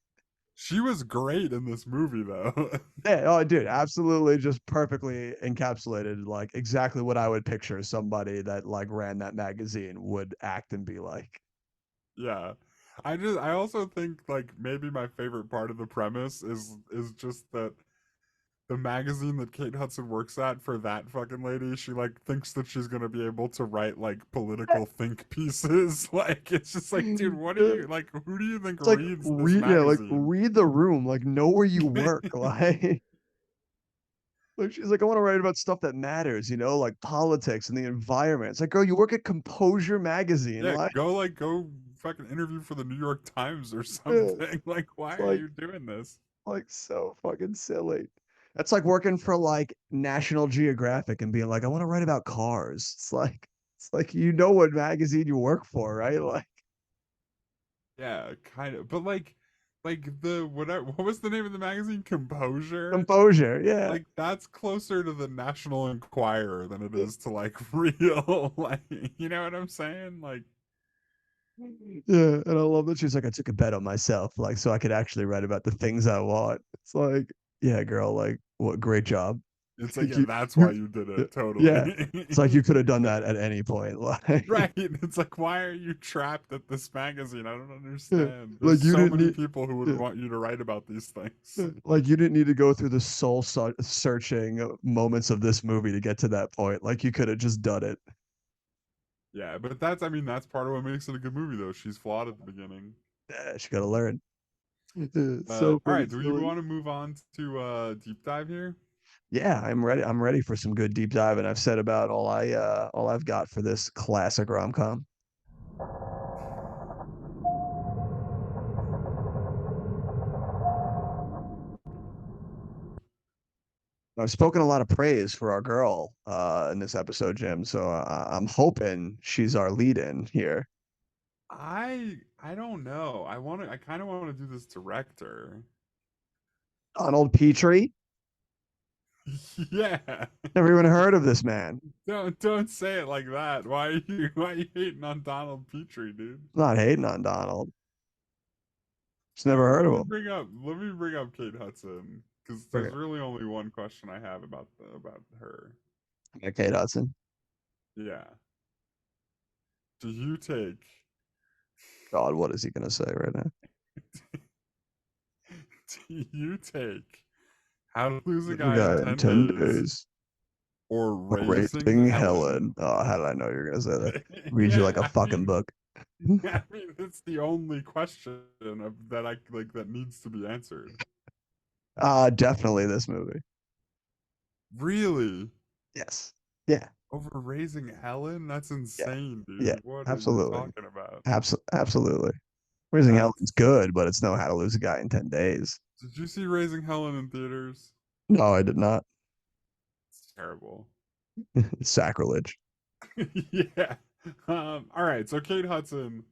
She was great in this movie, though. yeah, oh, dude, absolutely, just perfectly encapsulated, like exactly what I would picture somebody that like ran that magazine would act and be like. Yeah. I also think like maybe my favorite part of the premise is just that the magazine that Kate Hudson works at for that fucking lady, she like thinks that she's gonna be able to write like political think pieces. Like it's just like, dude, what do you like? Who do you think It's like reads this read, yeah, like magazine? read the room, like know where you work, like she's like, I want to write about stuff that matters, like politics and the environment. It's like, girl, you work at Composure magazine, Yeah, like, go fucking interview for the New York Times or yeah, something. Like, why it's are like you doing this? so fucking silly. That's like working for like National Geographic and being like, I want to write about cars. It's like you know what magazine you work for, right? Like Yeah, kind of. But like the what was the name of the magazine? Composure? Composure, yeah. Like that's closer to the National Enquirer than it is to like real like you know what I'm saying? Like Yeah, and I love that she's like, I took a bet on myself, like so I could actually write about the things I want. It's like, yeah, girl, like what great job. It's like, yeah, You, that's you, why you did yeah, it. Totally. yeah. It's like you could have done that at any point. Like, Right. It's like, why are you trapped at this magazine? I don't yeah, understand. There's like you so didn't many need, people who would yeah, want you to write about these things. yeah, like you didn't need to go through the searching moments of this movie to get to that point. Like you could have just done it. Yeah, but that's, I mean, that's part of what makes it a good movie, though. She's flawed at the beginning. Yeah, she got to learn. But So all fucking right, do you silly. want to move on to deep dive here? Yeah, I'm ready. I'm ready for some good deep dive, and I've said about all I've got for this classic rom com. I've spoken a lot of praise for our girl in this episode, Jim. So I'm hoping she's our lead in here. I don't know. I kind of want to do this director. Donald Petrie. Yeah. Never even heard of this man. Don't say it like that. Why are you hating on Donald Petrie, dude? Not hating on Donald. Just All never right, heard of him. let me bring up Kate Hudson because there's Okay. really only one question I have about her. Yeah, Kate Hudson. Yeah. Do you take God, what is he gonna say right now? do you take How to Lose a The Guy in guy in 10 10 Days days. or Raising Raising Helen? Helen. Oh, how did I know you were gonna say that? Read you like a Yeah, fucking book. I mean, it's the only question that I like that needs to be answered. Definitely this movie. Really? Yes. Yeah. Over Raising Helen? That's Yeah. insane, Yeah. dude. What are you Absolutely. talking about? Absolutely. Raising Helen's That's good, but it's no How to Lose a Guy in 10 Days. Did you see Raising Helen in theaters? No, I did not. It's terrible. It's sacrilege. Yeah. All right. So Kate Hudson,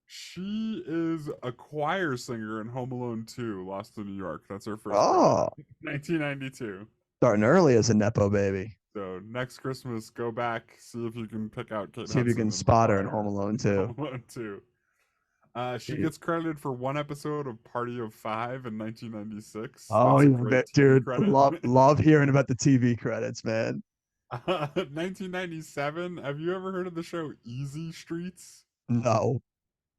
she is a choir singer in Home Alone 2, Lost in New York. That's her first credit. Oh, 1992. starting early as a Nepo baby. So next Christmas, go back, see if you can pick out Kate See if you Hudson can in the spot her in Home choir Alone in too. Home Alone 2. She Yeah. gets credited for one episode of Party of Five in 1996. Oh, That's a yeah, great TV dude. credit. Love hearing about the TV credits, man. 1997. Have you ever heard of the show Easy Streets? No.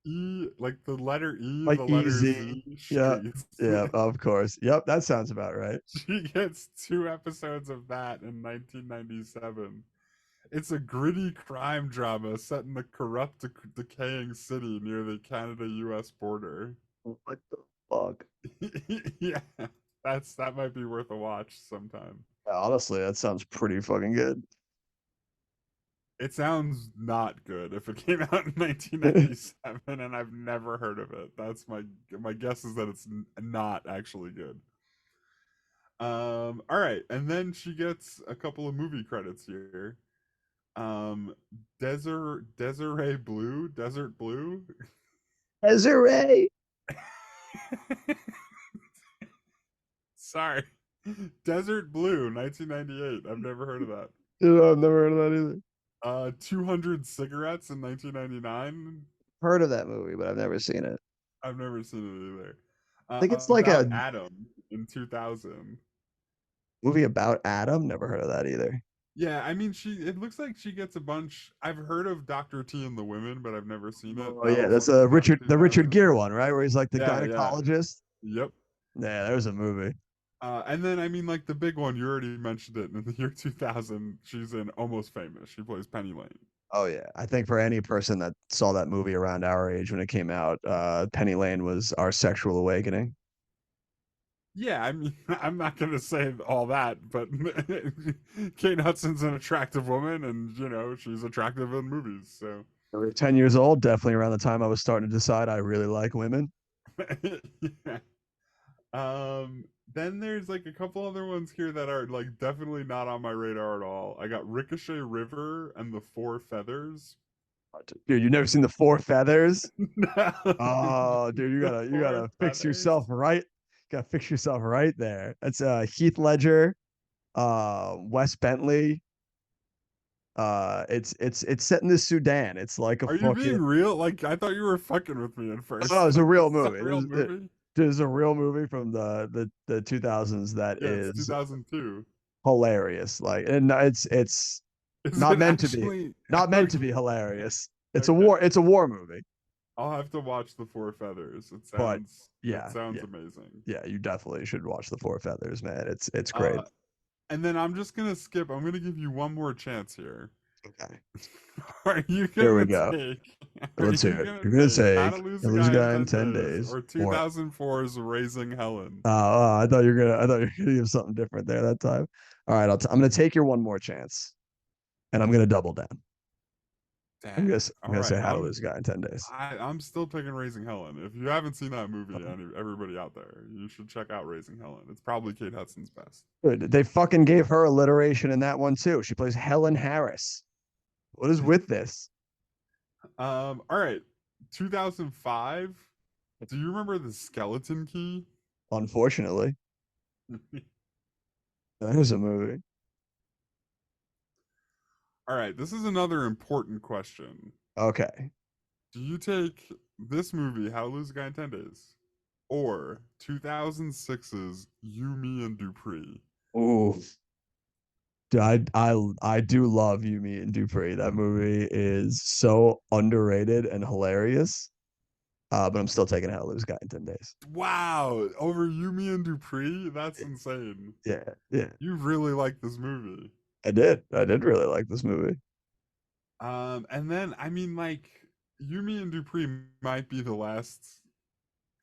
Like the letter E, Like the letter easy. Z, Yeah. Streets. Yeah, of course. Yep, that sounds about right. She gets 2 episodes of that in 1997. It's a gritty crime drama set in a corrupt, decaying city near the Canada-US border. What the fuck? Yeah, that might be worth a watch sometime. Yeah, honestly, that sounds pretty fucking good. It sounds not good if it came out in 1997 and I've never heard of it. That's my guess is that it's not actually good. All right, and then she gets a couple of movie credits here. Desert Blue. Desiree. Sorry. Desert Blue, 1998. I've never heard of that. I've never heard of that either. 200 Cigarettes in 1999. Heard of that movie, but I've never seen it. I've never seen it either. I think it's like About a Adam in 2000. movie about Adam. Never heard of that either. Yeah, I mean, it looks like she gets a bunch. I've heard of Dr. T and the Women, but I've never seen it. Oh That yeah, was that's also about the Richard 2000. Gere one, right? Where he's like the Yeah, gynecologist. yep. Yeah, there's a movie. And then, I mean, like the big one, you already mentioned it in the year 2000. She's in Almost Famous. She plays Penny Lane. Oh yeah, I think for any person that saw that movie around our age when it came out, Penny Lane was our sexual awakening. Yeah, I mean, I'm not going to say all that, but Kate Hudson's an attractive woman, and, she's attractive in movies, so. We were 10 years old, definitely around the time I was starting to decide I really like women. Yeah. Then there's like a couple other ones here that are like definitely not on my radar at all. I got Ricochet River and the Four Feathers. Dude, you've never seen the Four Feathers? No. Oh, dude, you The gotta Four fix yourself Feathers? right. Gotta fix yourself right there. That's Heath Ledger, Wes Bentley. It's set in the Sudan. It's like a Are you being fucking real? Like I thought you were fucking with me at first. no, it's a Like real this is a movie. real movie? It is a real movie from the 2000s that Yeah, it's is 2002. hilarious. Like, and it's Is not it meant to be, actually not meant to be hilarious. It's a war movie. I'll have to watch The Four Feathers. But It yeah, sounds yeah, amazing. yeah, you definitely should watch The Four Feathers, man. It's great. Uh, and then I'm just gonna skip. I'm gonna give you one more chance here. Okay, Are you here we gonna go. take? Are Let's you hear it. gonna You're gonna take How take to Lose I a Lose a Guy in Guy in 10 10 Days days, or or 2004's Raising Helen? I thought I thought you were gonna give something different there that time. All right, I'm gonna take your one more chance, and I'm gonna double down. Dang. I'm All gonna right. say How to Lose a Guy in 10 Days. I'm still picking Raising Helen. If you haven't seen that movie, everybody out there, you should check out Raising Helen. It's probably Kate Hudson's best. Dude, they fucking gave her alliteration in that one too. She plays Helen Harris. What is with this? All right. 2005. Do you remember The Skeleton Key? Unfortunately, that is a movie. All right. This is another important question. Okay. Do you take this movie, How to Lose a Guy in 10 Days, or 2006's You, Me, and Dupree? Ooh. Dude, I do love You, Me, and Dupree. That movie is so underrated and hilarious. But I'm still taking How to Lose a Guy in 10 Days. Wow. Over You, Me, and Dupree? That's insane. Yeah, yeah. You really like this movie. I did. I did really like this movie. And then I mean, like, Yumi and Dupree might be the last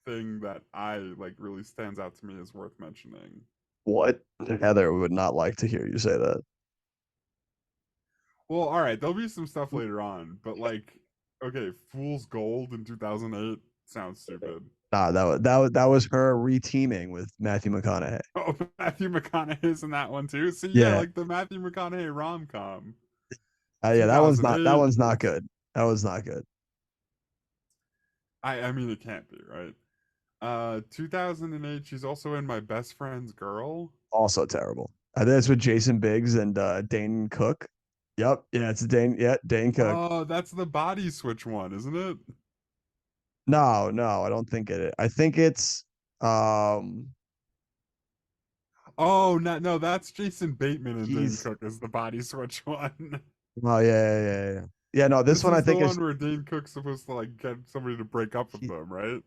thing that I like really stands out to me as worth mentioning. What? Heather would not like to hear you say that. Well, all right, there'll be some stuff later on, but like, okay, Fool's Gold in 2008 sounds stupid. Nah, that was her reteaming with Matthew McConaughey. Oh, Matthew McConaughey's in that one too. So yeah, Yeah. like the Matthew McConaughey rom com. Yeah, that 2008. one's not good. That was not good. I mean, it can't be right. 2008. She's also in My Best Friend's Girl. Also terrible. I think it's with Jason Biggs and Dane Cook. Yep. Yeah, it's Dane. Yeah, Dane Cook. Oh, that's the body switch one, isn't it? No, no, I don't think it is. I think it's um Oh no, that's Jason Bateman and Dane he's Cook is the body switch one. oh yeah. Yeah, no, this one I is the think is one where Dane Cook's supposed to like get somebody to break up with he, them, right?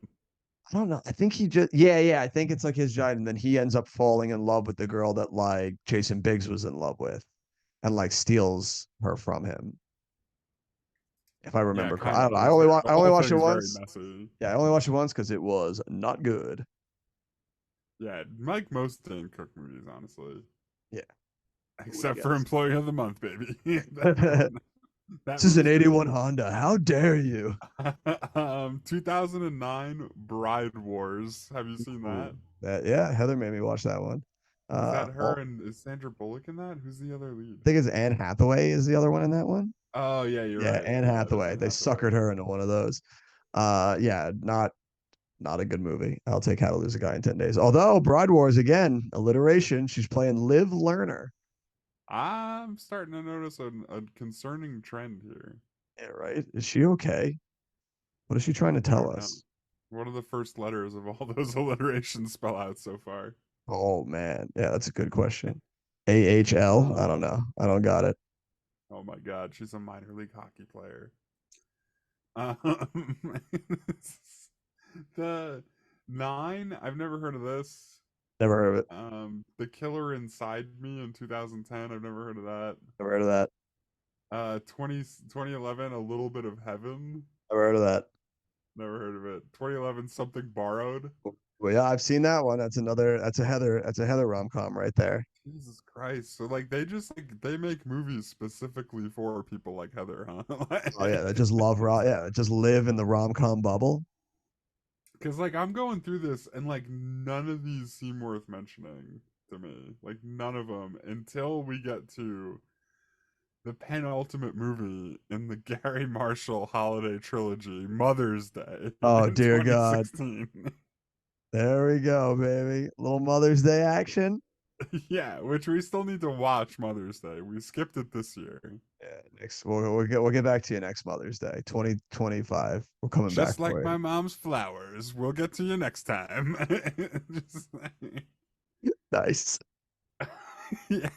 I don't know. I think he just yeah, I think it's like his giant, and then he ends up falling in love with the girl that like Jason Biggs was in love with and like steals her from him. If I Yeah, remember correctly. kind I of. don't know. The I only whole watched it thing's very once. messy. Yeah, I only watched it once because it was not good. Yeah, like most Dane Cook movies, honestly. Yeah. Except for Employee of the Month, baby. This is an 81 Honda. How dare you? 2009 Bride Wars. Have you seen that? Yeah, Heather made me watch that one. Is that her and is Sandra Bullock in that? Who's the other lead? I think it's Anne Hathaway is the other one in that one. Oh yeah, you're Yeah, right. Anne Yeah, Hathaway. They suckered her into one of those. Yeah, not a good movie. I'll take How to Lose a Guy in 10 Days. Although Bride Wars again, alliteration. She's playing Liv Lerner. I'm starting to notice a concerning trend here. Yeah, right. Is she okay? What is she trying to tell Know. us? What are the first letters of all those alliterations spell out so far? Oh man, yeah, that's a good question. AHL? I don't know. I don't got it. Oh my God, she's a minor league hockey player. The Nine. I've never heard of this. Never heard of it. The Killer Inside Me in 2010. I've never heard of that. Never heard of that. 2011, A Little Bit of Heaven. Never heard of that. Never heard of it. 2011, Something Borrowed. Well, yeah, I've seen that one. That's a Heather rom-com right there. Jesus Christ. So like they make movies specifically for people like Heather, huh? Oh yeah, that just just live in the rom-com bubble. Cause like I'm going through this and like none of these seem worth mentioning to me. Like none of them until we get to the penultimate movie in the Gary Marshall holiday trilogy, Mother's Day. Oh dear God. 2016. There we go, baby. Little Mother's Day action. Yeah, which we still need to watch Mother's Day. We skipped it this year. Yeah, next we'll get back to you next Mother's Day, 2025. We're coming back. Just like my mom's flowers. We'll get to you next time. Just nice. Yeah.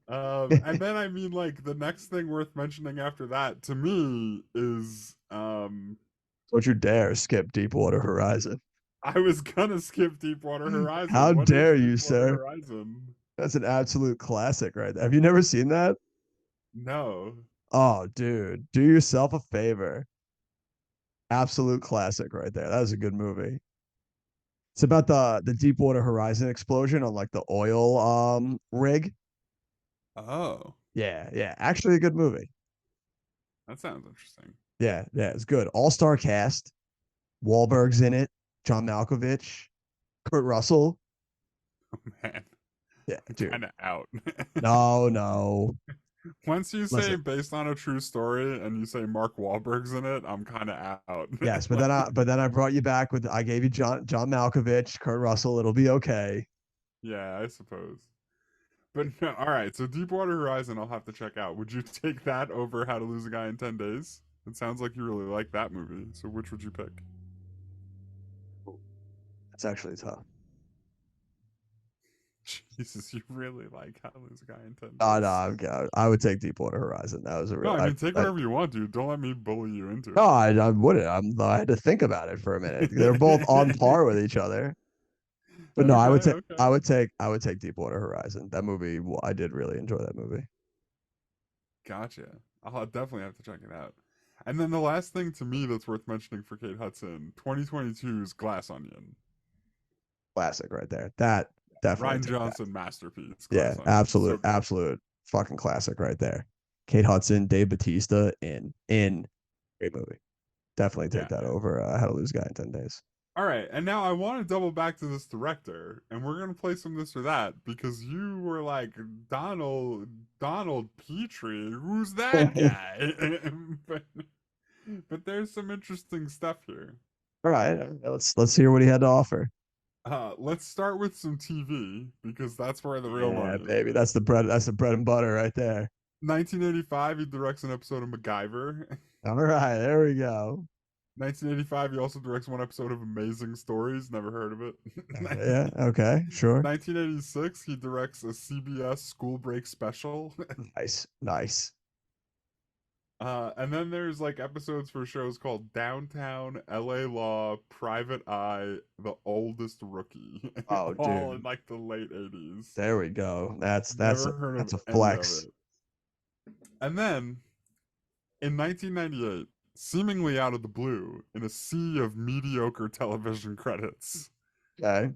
Uh, and then I mean, like the next thing worth mentioning after that to me is Don't you dare skip Deepwater Horizon. I was gonna skip Deepwater How Horizon. What is dare you, Deepwater sir? Horizon? That's an absolute classic right there. Have you never seen that? No. Oh, dude, do yourself a favor. Absolute classic right there. That was a good movie. It's about the Deepwater Horizon explosion on like the oil rig. Oh, Yeah, yeah. Actually a good movie. that sounds interesting. Yeah, yeah, it's good. All-star cast. Wahlberg's in it. John Malkovich, Kurt Russell. Man, Yeah, I'm dude. kind of out. No, no. Once you say Listen. based on a true story and you say Mark Wahlberg's in it, I'm kind of out. Yes, but Like, then I brought you back with I gave you John Malkovich, Kurt Russell. It'll be okay. yeah, I suppose. But no, all right. So Deepwater Horizon, I'll have to check out. Would you take that over How to Lose a Guy in 10 Days? It sounds like you really like that movie. So which would you pick? That's actually tough. Jesus, you really like How to Lose a Guy in 10 Oh, no, Days. I would take Deepwater Horizon. That was a No, real. I mean take I whatever you want, dude. Don't let me bully you into no, I wouldn't. I had to think about it for a minute. They're both on par with each other. But no, Okay, okay. I would take Deepwater Horizon. That movie, well, I did really enjoy that movie. Gotcha. I'll definitely have to check it out. And then the last thing to me that's worth mentioning for Kate Hudson, 2022's Glass Onion. Classic right there. That definitely Ryan take that. Johnson masterpiece. Yeah, Glass Onion. So absolute, good. absolute fucking classic right there. Kate Hudson, Dave Bautista, in great movie. Definitely take Yeah, that yeah. over How to Lose a Guy in 10 Days. All right, and now I want to double back to this director, and we're gonna play some this or that because you were like Donald Petrie, who's that All guy? but there's some interesting stuff here. right, let's hear what he had to offer. Let's start with some TV because that's where the real Yeah, money is baby, made. that's the bread and butter right there. 1985, he directs an episode of MacGyver. All right, there we go. 1985, he also directs one episode of Amazing Stories. Never heard of it. Yeah, okay, sure. 1986, he directs a CBS school break special. Nice, nice. And then there's like episodes for shows called Downtown, LA Law, Private Eye, The Oldest Rookie, Oh, all in dude, like the late 80s. there we go. Never heard of That's a any of flex. it. And then in 1998, seemingly out of the blue, in a sea of mediocre television credits, Okay.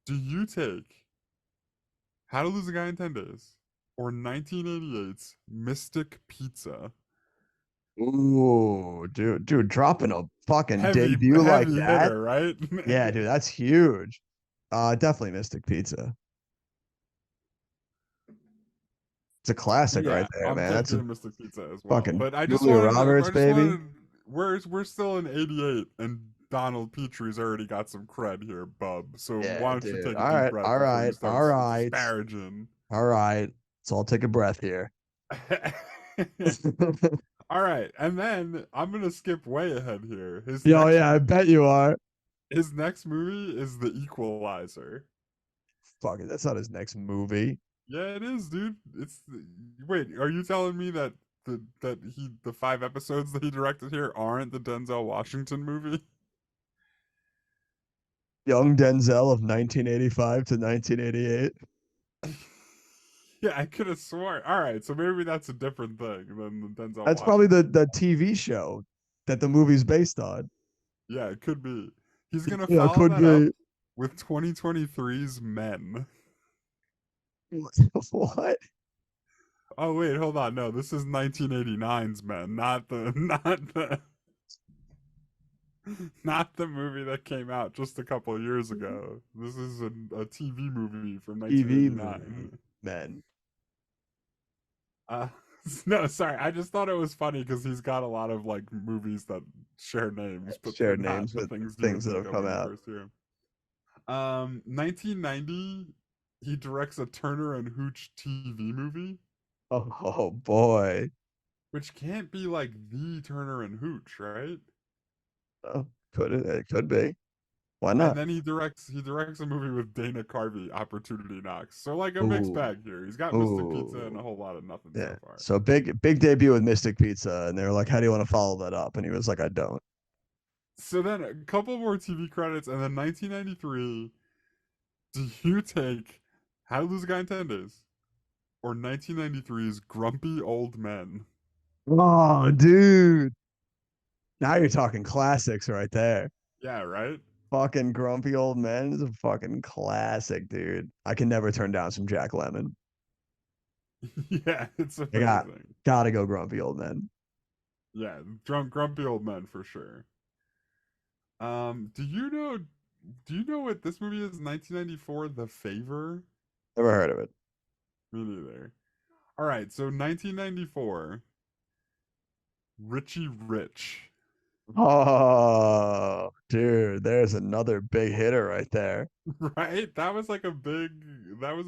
do you take How to Lose a Guy in 10 Days or 1988's Mystic Pizza? Ooh, dude, dropping a fucking debut like Heavy that. hitter, right? Yeah, dude, that's huge. Definitely Mystic Pizza. It's a classic right Yeah, there, I'm man. That's a taking Mystic Pizza as well. fucking But Julia Roberts, I just baby. wanted, we're still in '88, and Donald Petrie's already got some cred here, bub. So Yeah, why don't you dude. take a deep breath All before you right, start all right, disparaging? all right. So I'll take a breath here. All right, and then I'm gonna skip way ahead here. Yo, yeah, I bet you are. His next movie is The Equalizer. Fuck it, that's not his next movie. Yeah, it is, dude. Wait, are you telling me that the 5 episodes that he directed here aren't the Denzel Washington movie? Young Denzel of 1985 to 1988. Yeah, I could have sworn. All right, so maybe that's a different thing than the Denzel That's probably Washington. the TV show that the movie's based on. Yeah, it could be. He's gonna Yeah, it follow could that up be. with 2023's Men. What? Oh wait, hold on. No, this is 1989's Men, not the not the movie that came out just a couple of years ago. This is a TV movie from TV movie, 1989. men. Uh, no, sorry. I just thought it was funny because he's got a lot of like movies that share names, but they're Shared not names the with things you would things that think have of come when you out. first hear him. 1990, he directs a Turner and Hooch TV movie, Oh boy. which can't be like the Turner and Hooch, right? Oh, could it? It could be. Why And not? then he directs a movie with Dana Carvey, Opportunity Knocks. So like a mixed Ooh, bag here. He's got Mystic Pizza and ooh, a whole lot of nothing yeah. so far. So big debut with Mystic Pizza, and they were like, "How do you want to follow that up?" And he was like, "I don't." So then a couple more TV credits, and then 1993. Do you take How to Lose a Guy in 10 Days or 1993's Grumpy Old Men? Oh, dude. Now you're talking classics right there. Yeah, right? Fucking Grumpy Old Men is a fucking classic, dude. I can never turn down some Jack Lemmon. Yeah, it's I amazing. gotta go Grumpy Old Men. Yeah, Grumpy Old Men for sure. Do you know what this movie is? 1994, The Favor? Never heard of it. Me neither. All right, so 1994, Richie Rich. Oh, dude, there's another big hitter right there. Right? That was a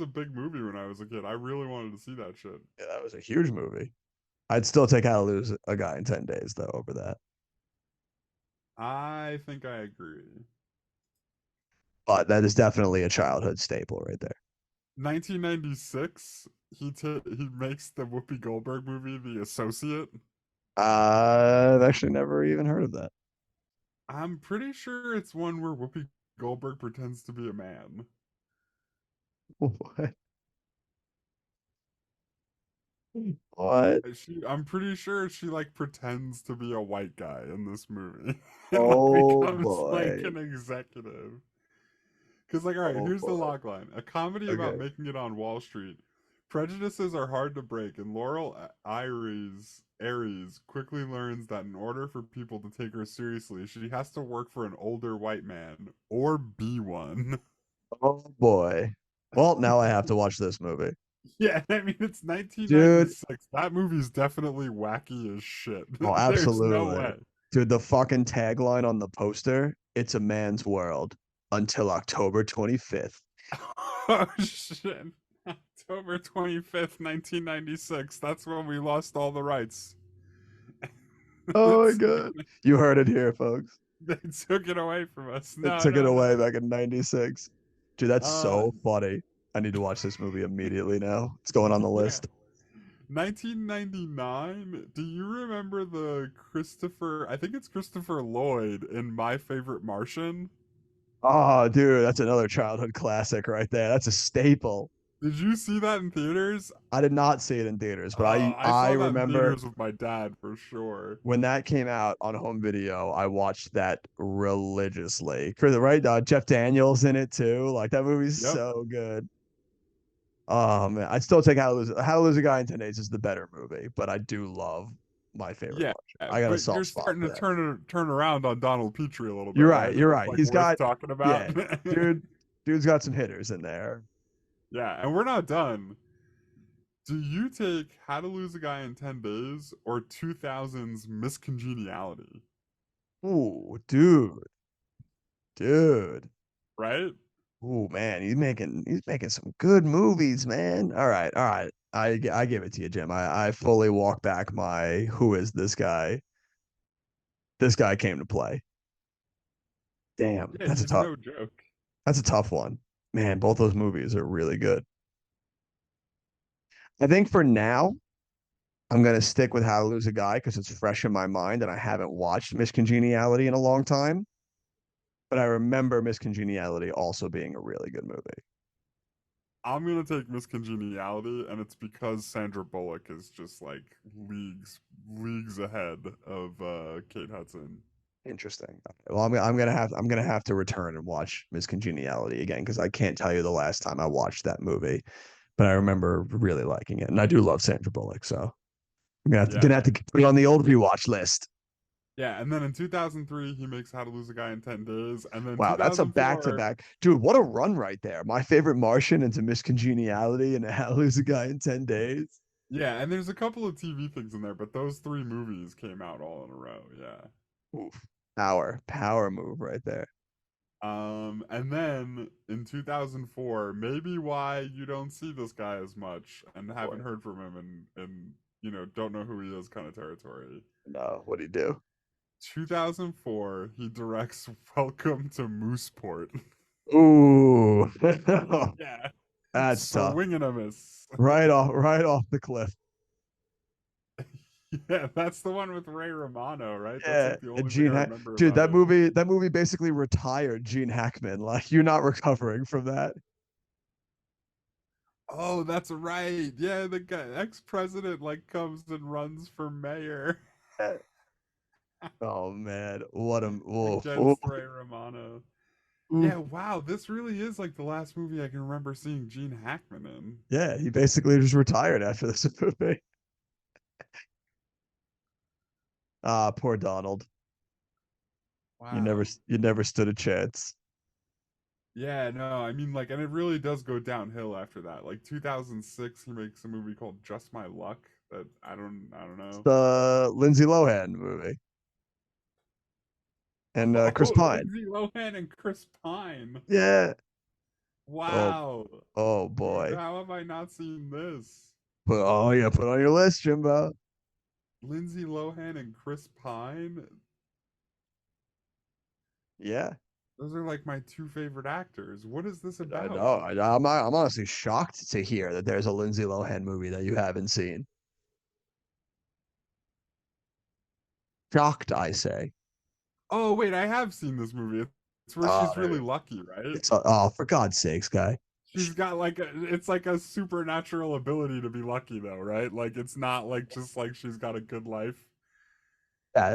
big movie when I was a kid. I really wanted to see that shit. Yeah, that was a huge movie. I'd still take How to Lose a Guy in 10 Days, though, over that. I think I agree. But that is definitely a childhood staple right there. 1996, he makes the Whoopi Goldberg movie The Associate. I've actually never even heard of that. I'm pretty sure it's one where Whoopi Goldberg pretends to be a man. What? What? I'm pretty sure she like pretends to be a white guy in this movie and like Oh becomes like boy. an executive. Because, like, all right, Oh here's the boy. log line: a comedy about Okay. making it on Wall Street. Prejudices are hard to break, and Laurel Aries quickly learns that in order for people to take her seriously, she has to work for an older white man or be one. Oh boy. Well, now I have to watch this movie. Yeah, I mean, it's Dude. 1996. That movie's definitely wacky as shit. Oh, There's no absolutely. way. Dude, the fucking tagline on the poster, it's a man's world until October 25th. Oh, shit. October 25th, 1996. That's when we lost all the rights. Oh my It's, God. You heard it here, folks. they took it away from us. It No, took it no, away no. back in 96. Dude, that's Uh, so funny. I need to watch this movie immediately now. It's going on the yeah. list. 1999. Do you remember I think it's Christopher Lloyd in My Favorite Martian? Oh, dude, that's another childhood classic right there. That's a staple. Did you see that in theaters? I did not see it in theaters, but I I I saw that in remember theaters with my dad for sure. when that came out on home video, I watched that religiously. For the right, Jeff Daniels in it too. Like that movie's Yep. so good. Oh man, I'd still take How to Lose a Guy in 10 Days is the better movie, but I do love My Favorite Yeah, Martian. I got a but soft you're spot starting for to that. turn around on Donald Petrie a little You're bit, right. right? If You're it's right. like He's worth got talking about. yeah, dude. Dude's got some hitters in there. Yeah, and we're not done. Do you take How to Lose a Guy in 10 Days or 2000's Miscongeniality? Ooh, dude. Right? Ooh, man, he's making some good movies, man. All right. I give it to you, Jim. I fully walk back my who is this guy? This guy came to play. Damn, Yeah, he's no joke. that's a tough one. Man, both those movies are really good. I think for now, I'm gonna stick with How to Lose a Guy because it's fresh in my mind and I haven't watched Miss Congeniality in a long time. But I remember Miss Congeniality also being a really good movie. I'm gonna take Miscongeniality, and it's because Sandra Bullock is just like leagues ahead of Kate Hudson. Interesting. Well, I'm gonna have to return and watch Miss Congeniality again because I can't tell you the last time I watched that movie, but I remember really liking it, and I do love Sandra Bullock, so Yeah, gonna have to put it on the old rewatch list. yeah. And then in 2003, he makes How to Lose a Guy in 10 Days, and then Wow, that's a back to 2004. back, dude. What a run right there! My Favorite Martian into Miss Congeniality and How to Lose a Guy in 10 Days. Yeah, and there's a couple of TV things in there, but those three movies came out all in a row. Yeah. Oof, power move right there. And then in 2004, maybe why you don't see this guy as much and haven't Boy, heard from him and don't know who he is kind of territory. no, what do you do? 2004, he directs Welcome to Mooseport. Ooh, Yeah, that's tough. swing and a miss. Right off the cliff. Yeah, that's the one with Ray Romano, right? That's Yeah, like the and only thing I remember Dude, about it. that movie basically retired Gene Hackman. Like you're not recovering from that. Oh, that's right. Yeah, the guy, ex-president, like comes and runs for mayor Oh man, what a woof. Oof. against Ray Romano. Oof. Yeah, wow, this really is like the last movie I can remember seeing Gene Hackman in. Yeah, he basically just retired after this movie. Ah, poor Donald. Wow. You never stood a chance. Yeah, no, I mean, like, and it really does go downhill after that. Like 2006, he makes a movie called Just My Luck that I don't It's know. the Lindsay Lohan movie and Chris Oh, Pine. Lindsay Lohan and Chris Pine. Yeah. Oh, Wow. oh Dude, boy. how have I not seen this? Put on your list, Jimbo. Lindsay Lohan and Chris Pine? Yeah, Those are like my two favorite actors. What is this I about? know. I'm honestly shocked to hear that there's a Lindsay Lohan movie that you haven't seen. Shocked, I say. Oh, wait, I have seen this movie. It's where Oh, she's really lucky, right? it's oh, for God's sakes, guy. She's got like it's like a supernatural ability to be lucky though, right? Like it's not like just like she's got a good life.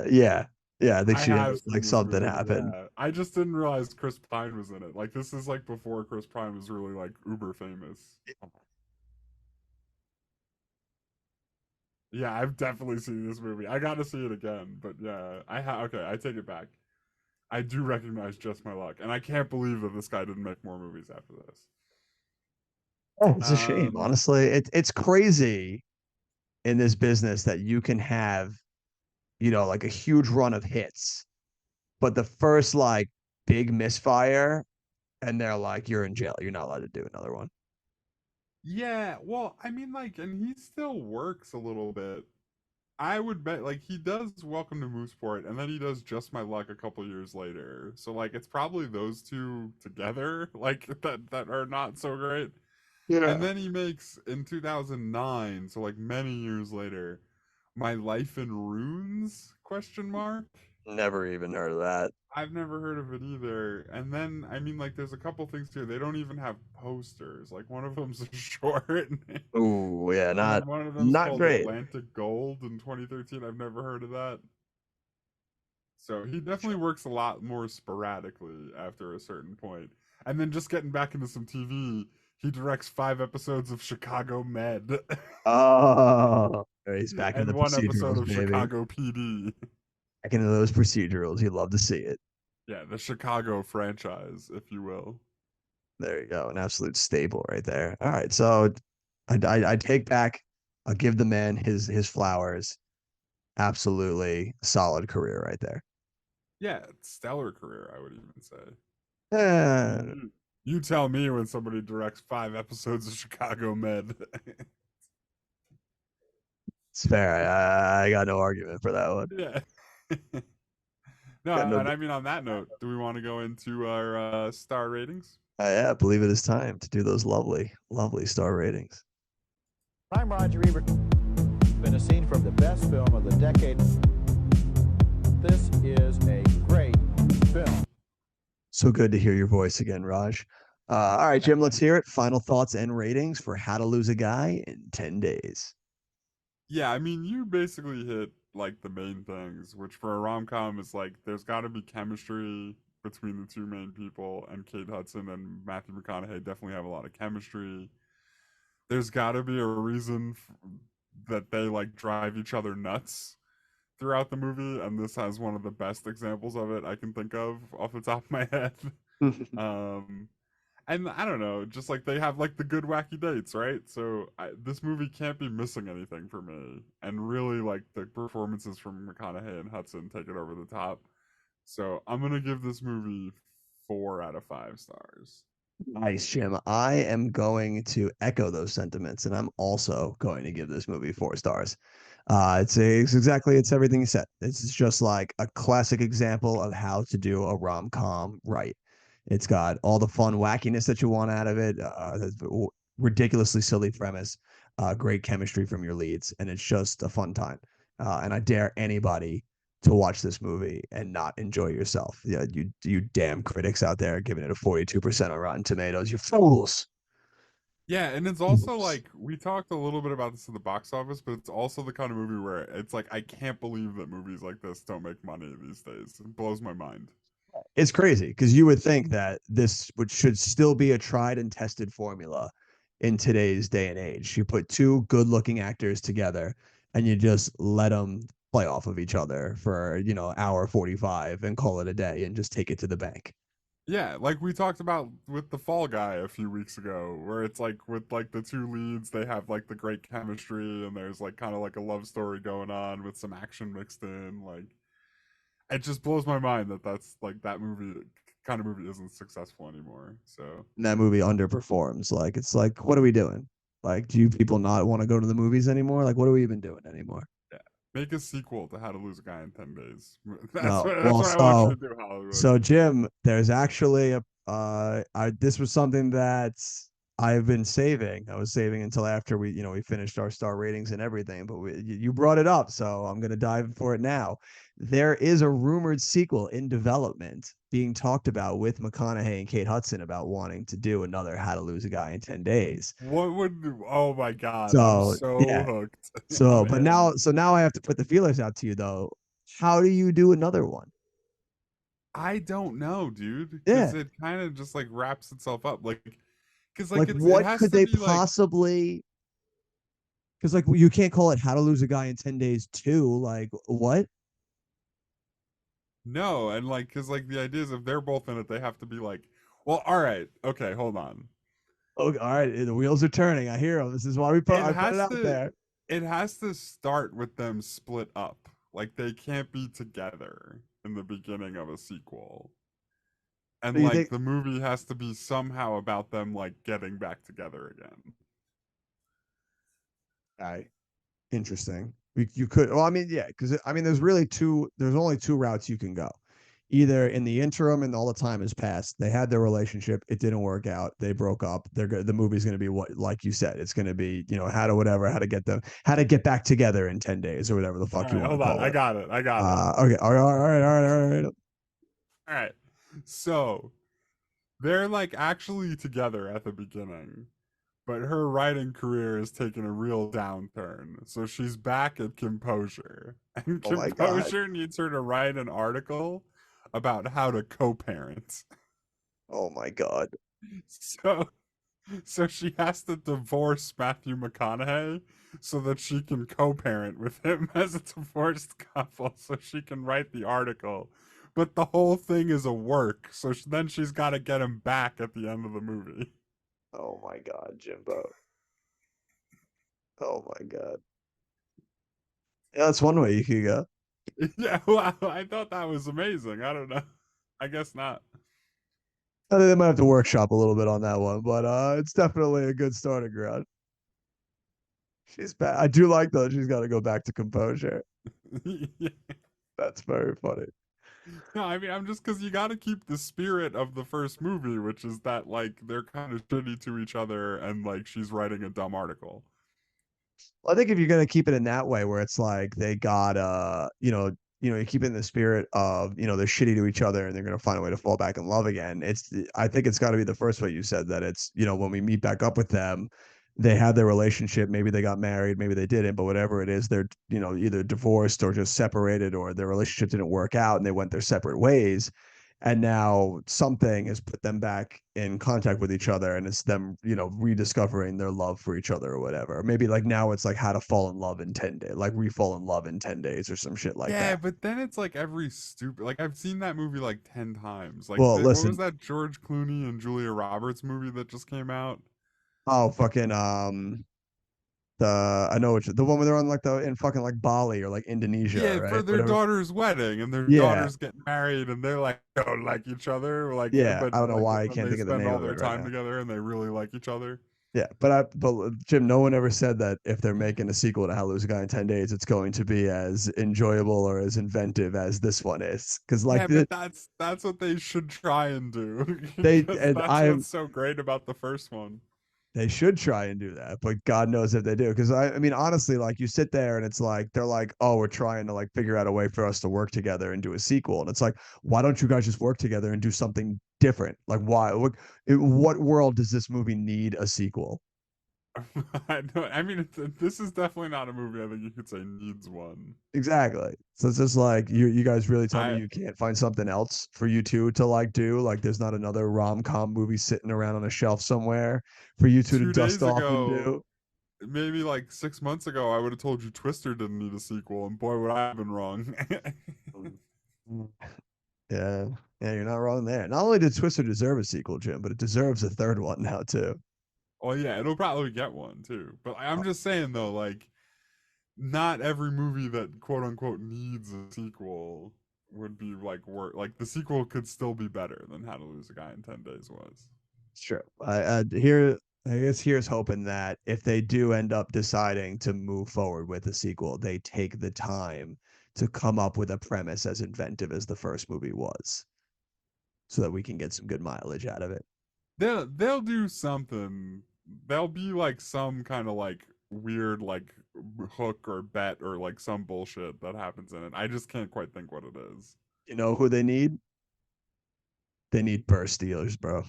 Yeah, yeah. I think I she have has seen like this something movie, happen. yeah. I just didn't realize Chris Pine was in it. Like this is like before Chris Pine was really like uber famous. Yeah, I've definitely seen this movie. I got to see it again, but yeah, okay, I take it back. I do recognize Just My Luck, and I can't believe that this guy didn't make more movies after this. Oh, it's a shame, Um, honestly. It's crazy in this business that you can have, like a huge run of hits, but the first like big misfire, and they're like, you're in jail. You're not allowed to do another one. yeah, well, I mean, like, and he still works a little bit. I would bet, like, he does Welcome to Mooseport, and then he does Just My Luck a couple years later. So, like, it's probably those two together, like, that are not so great. And Yeah. then he makes in 2009, so like many years later, My Life in Runes? Question mark. Never even heard of that. I've never heard of it either. And then I mean like there's a couple things here. They don't even have posters. Like one of them's a short. And Ooh, yeah, then one of them's not called great. Atlantic Gold in 2013. I've never heard of that. So he definitely works a lot more sporadically after a certain point. And then just getting back into some TV, he directs 5 episodes of Chicago Med. Oh, he's back into And the one episode procedurals, of baby. Chicago PD. Back into those procedurals. You love to see it. Yeah, the Chicago franchise, if you will. There you go. An absolute staple right there. All right. So I take back, I'll give the man his flowers. Absolutely solid career right there. Yeah, stellar career, I would even say. Eh, You tell me when somebody directs 5 episodes of Chicago Med. it's fair. I got no argument for that one. Yeah. No, Got no. and I mean, on that note, do we want to go into our star ratings? Yeah, I believe it is time to do those lovely, lovely star ratings. I'm Roger Ebert. Been a scene from the best film of the decade. This is a great film. So good to hear your voice again, Raj. All right, Jim, let's hear it. Final thoughts and ratings for How to Lose a Guy in 10 Days. Yeah, I mean, you basically hit like the main things, which for a rom com is like there's got to be chemistry between the two main people, and Kate Hudson and Matthew McConaughey definitely have a lot of chemistry. There's got to be a reason that they like drive each other nuts throughout the movie, and this has one of the best examples of it I can think of off the top of my head. um and I don't know, just like they have like the good wacky dates, right? So this movie can't be missing anything for me, and really like the performances from McConaughey and Hudson take it over the top. So I'm gonna give this movie 4 out of 5 stars. Nice, Jim. I am going to echo those sentiments, and I'm also going to give this movie 4 stars. It's everything you said. It's just like a classic example of how to do a rom-com right. It's got all the fun wackiness that you want out of it, ridiculously silly premise, great chemistry from your leads, and it's just a fun time. And I dare anybody to watch this movie and not enjoy yourself. Yeah, you damn critics out there giving it a 42% on Rotten Tomatoes. You fools. Yeah, and it's also like we talked a little bit about this in the box office, but it's also the kind of movie where it's like I can't believe that movies like this don't make money these days. It blows my mind. It's crazy because you would think that this should still be a tried and tested formula in today's day and age. You put two good looking actors together and you just let them play off of each other for, hour 45 and call it a day and just take it to the bank. Yeah, like we talked about with the Fall Guy a few weeks ago, where it's like with like the two leads, they have like the great chemistry and there's like kind of like a love story going on with some action mixed in. Like it just blows my mind that that's like that movie kind of movie isn't successful anymore. So And that movie underperforms. Like, it's like, what are we doing? Like, do you people not want to go to the movies anymore? Like, what are we even doing anymore? yeah, make a sequel to How to Lose a Guy in 10 Days. No. That's what I want you to do, Hollywood. So Jim, there's actually this was something that I've been saving. I was saving until after we finished our star ratings and everything, but you brought it up, so I'm going to dive for it now. There is a rumored sequel in development being talked about with McConaughey and Kate Hudson about wanting to do another How to Lose a Guy in 10 Days. What would? Oh my god! So, I'm so yeah. hooked. So, I'm but in. now I have to put the feelers out to you though. How do you do another one? I don't know, dude. Yeah. Because it kind of just like wraps itself up, like because Like, it what has could to they be like possibly? Because like you can't call it How to Lose a Guy in 10 Days 2. Like, what? no, and like because like the idea is if they're both in it, they have to be like, well, all right, okay, hold on. Oh, all right. The wheels are turning. I hear them. This is why I put it out there. It has to start with them split up. Like they can't be together in the beginning of a sequel. And So you like think? the movie has to be somehow about them like getting back together again. Right. Interesting. You could. Well, I mean, yeah, because I mean, there's only two routes you can go. Either in the interim and all the time has passed, they had their relationship, it didn't work out, they broke up. The movie's going to be what, like you said, it's going to be how to get back together in 10 days or whatever the fuck you want to call it. I got it. Okay. All right. All right. So they're like actually together at the beginning, but her writing career has taken a real downturn. So she's back at Composure, and Oh my God. Composure needs her to write an article about how to co-parent. Oh my God. So so she has to divorce Matthew McConaughey so that she can co-parent with him as a divorced couple so she can write the article. But the whole thing is a work, so then she's got to get him back at the end of the movie. Oh my God, Jimbo. Oh my God. Yeah, that's one way you could go. Yeah, well, I thought that was amazing. I don't know. I guess not. I think they might have to workshop a little bit on that one, but it's definitely a good starting ground. She's bad. I do like though. She's got to go back to Composure. Yeah. That's very funny. No, I mean, I'm just because you got to keep the spirit of the first movie, which is that like they're kind of shitty to each other, and like she's writing a dumb article. Well, I think if you're gonna keep it in that way, where it's like they got you keep it in the spirit of they're shitty to each other and they're gonna find a way to fall back in love again. I think it's got to be the first way you said that it's when we meet back up with them, they had their relationship. Maybe they got married, maybe they didn't, but whatever it is, they're either divorced or just separated, or their relationship didn't work out and they went their separate ways. And now something has put them back in contact with each other, and it's them, rediscovering their love for each other or whatever. Maybe like now it's like how to fall in love in 10 days, like re-fall in love in 10 days or some shit like Yeah, that. but then it's like every stupid. Like I've seen that movie like 10 times. Like, Well, what listen. was that George Clooney and Julia Roberts movie that just came out? Oh, fucking I know the one where they're on like in fucking like Bali or like Indonesia, Yeah, right? for their Whatever. daughter's wedding, and their Yeah. daughters get married, and they're like don't like each other. Like, Yeah, but I don't know like, why I then can't they think of the spend name all of their it right time now. together, and they really like each other. Yeah, but Jim, no one ever said that if they're making a sequel to How to Lose a Guy in 10 Days, it's going to be as enjoyable or as inventive as this one is. Because Yeah, but that's what they should try and do they because and that's I what's so great about the first one. they should try and do that, but God knows if they do. Because I mean, honestly, like you sit there and it's like they're like, oh, we're trying to like figure out a way for us to work together and do a sequel, and it's like, why don't you guys just work together and do something different? Like, why? What world does this movie need a sequel? I mean, this is definitely not a movie I think you could say needs one. Exactly. So it's just like you guys really tell me I you can't find something else for you two to like do. Like there's not another rom-com movie sitting around on a shelf somewhere for you two to two dust days off and ago, do. maybe like 6 months ago, I would have told you Twister didn't need a sequel, and boy, would I have been wrong. Mm. Yeah. Yeah, you're not wrong there. Not only did Twister deserve a sequel, Jim, but it deserves a third one now too. Well, yeah, it'll probably get one too. But I'm Oh, just saying though, like, not every movie that quote unquote needs a sequel would be like work. Like the sequel could still be better than How to Lose a Guy in 10 Days was. it's true. I guess here's hoping that if they do end up deciding to move forward with a sequel, they take the time to come up with a premise as inventive as the first movie was, so that we can get some good mileage out of it. They'll do something. There'll be like some kind of like weird like hook or bet or like some bullshit that happens in it. I just can't quite think what it is. You know who they need? They need Burr Steelers, bro.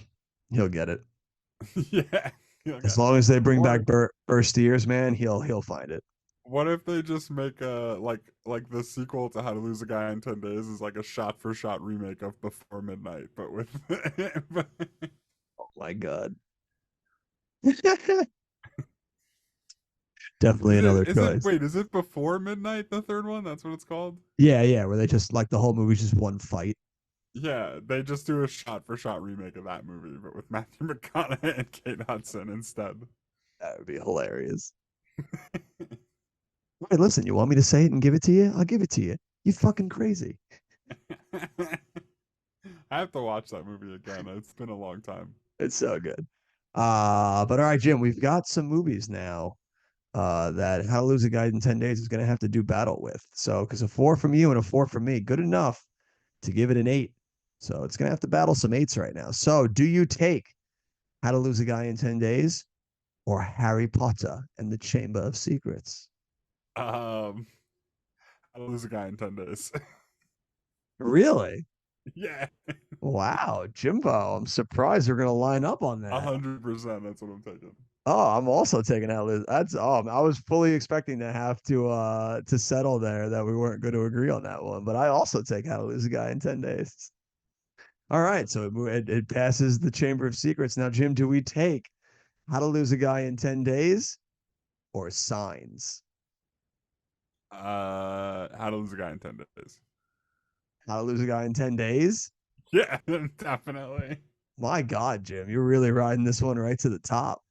He'll get it. Yeah. As Okay. long as they bring Or back Burr Steers, man, he'll find it. what if they just make a like the sequel to How to Lose a Guy in 10 Days is like a shot for shot remake of Before Midnight, but with Oh my god. Definitely another is it choice. wait, is it Before Midnight, the third one? That's what it's called? Yeah, yeah, where they just like the whole movie's just one fight. Yeah, they just do a shot for shot remake of that movie, but with Matthew McConaughey and Kate Hudson instead. That would be hilarious. Hey, listen, you want me to say it and give it to you? I'll give it to you. You fucking crazy. I have to watch that movie again. It's been a long time. It's so good. But all right, Jim, we've got some movies now that How to Lose a Guy in 10 Days is going to have to do battle with. So, because a 4 from you and a 4 from me, good enough to give it an 8. So, it's going to have to battle some 8s right now. So, do you take How to Lose a Guy in 10 Days or Harry Potter and the Chamber of Secrets? Um, How to Lose a Guy in 10 Days. Really? Yeah, Wow, Jimbo, I'm surprised we're going to line up on that. 100%. That's what I'm taking. Oh, I'm also taking out Liz. That's I was fully expecting to have to settle there that we weren't going to agree on that one, but I also take How to Lose a Guy in 10 Days. All right, so it passes the Chamber of Secrets. Now, Jim, do we take How to Lose a Guy in 10 Days or Signs? How to Lose a Guy in 10 Days. How to Lose a Guy in 10 Days? Yeah, definitely. My God, Jim, you're really riding this one right to the top.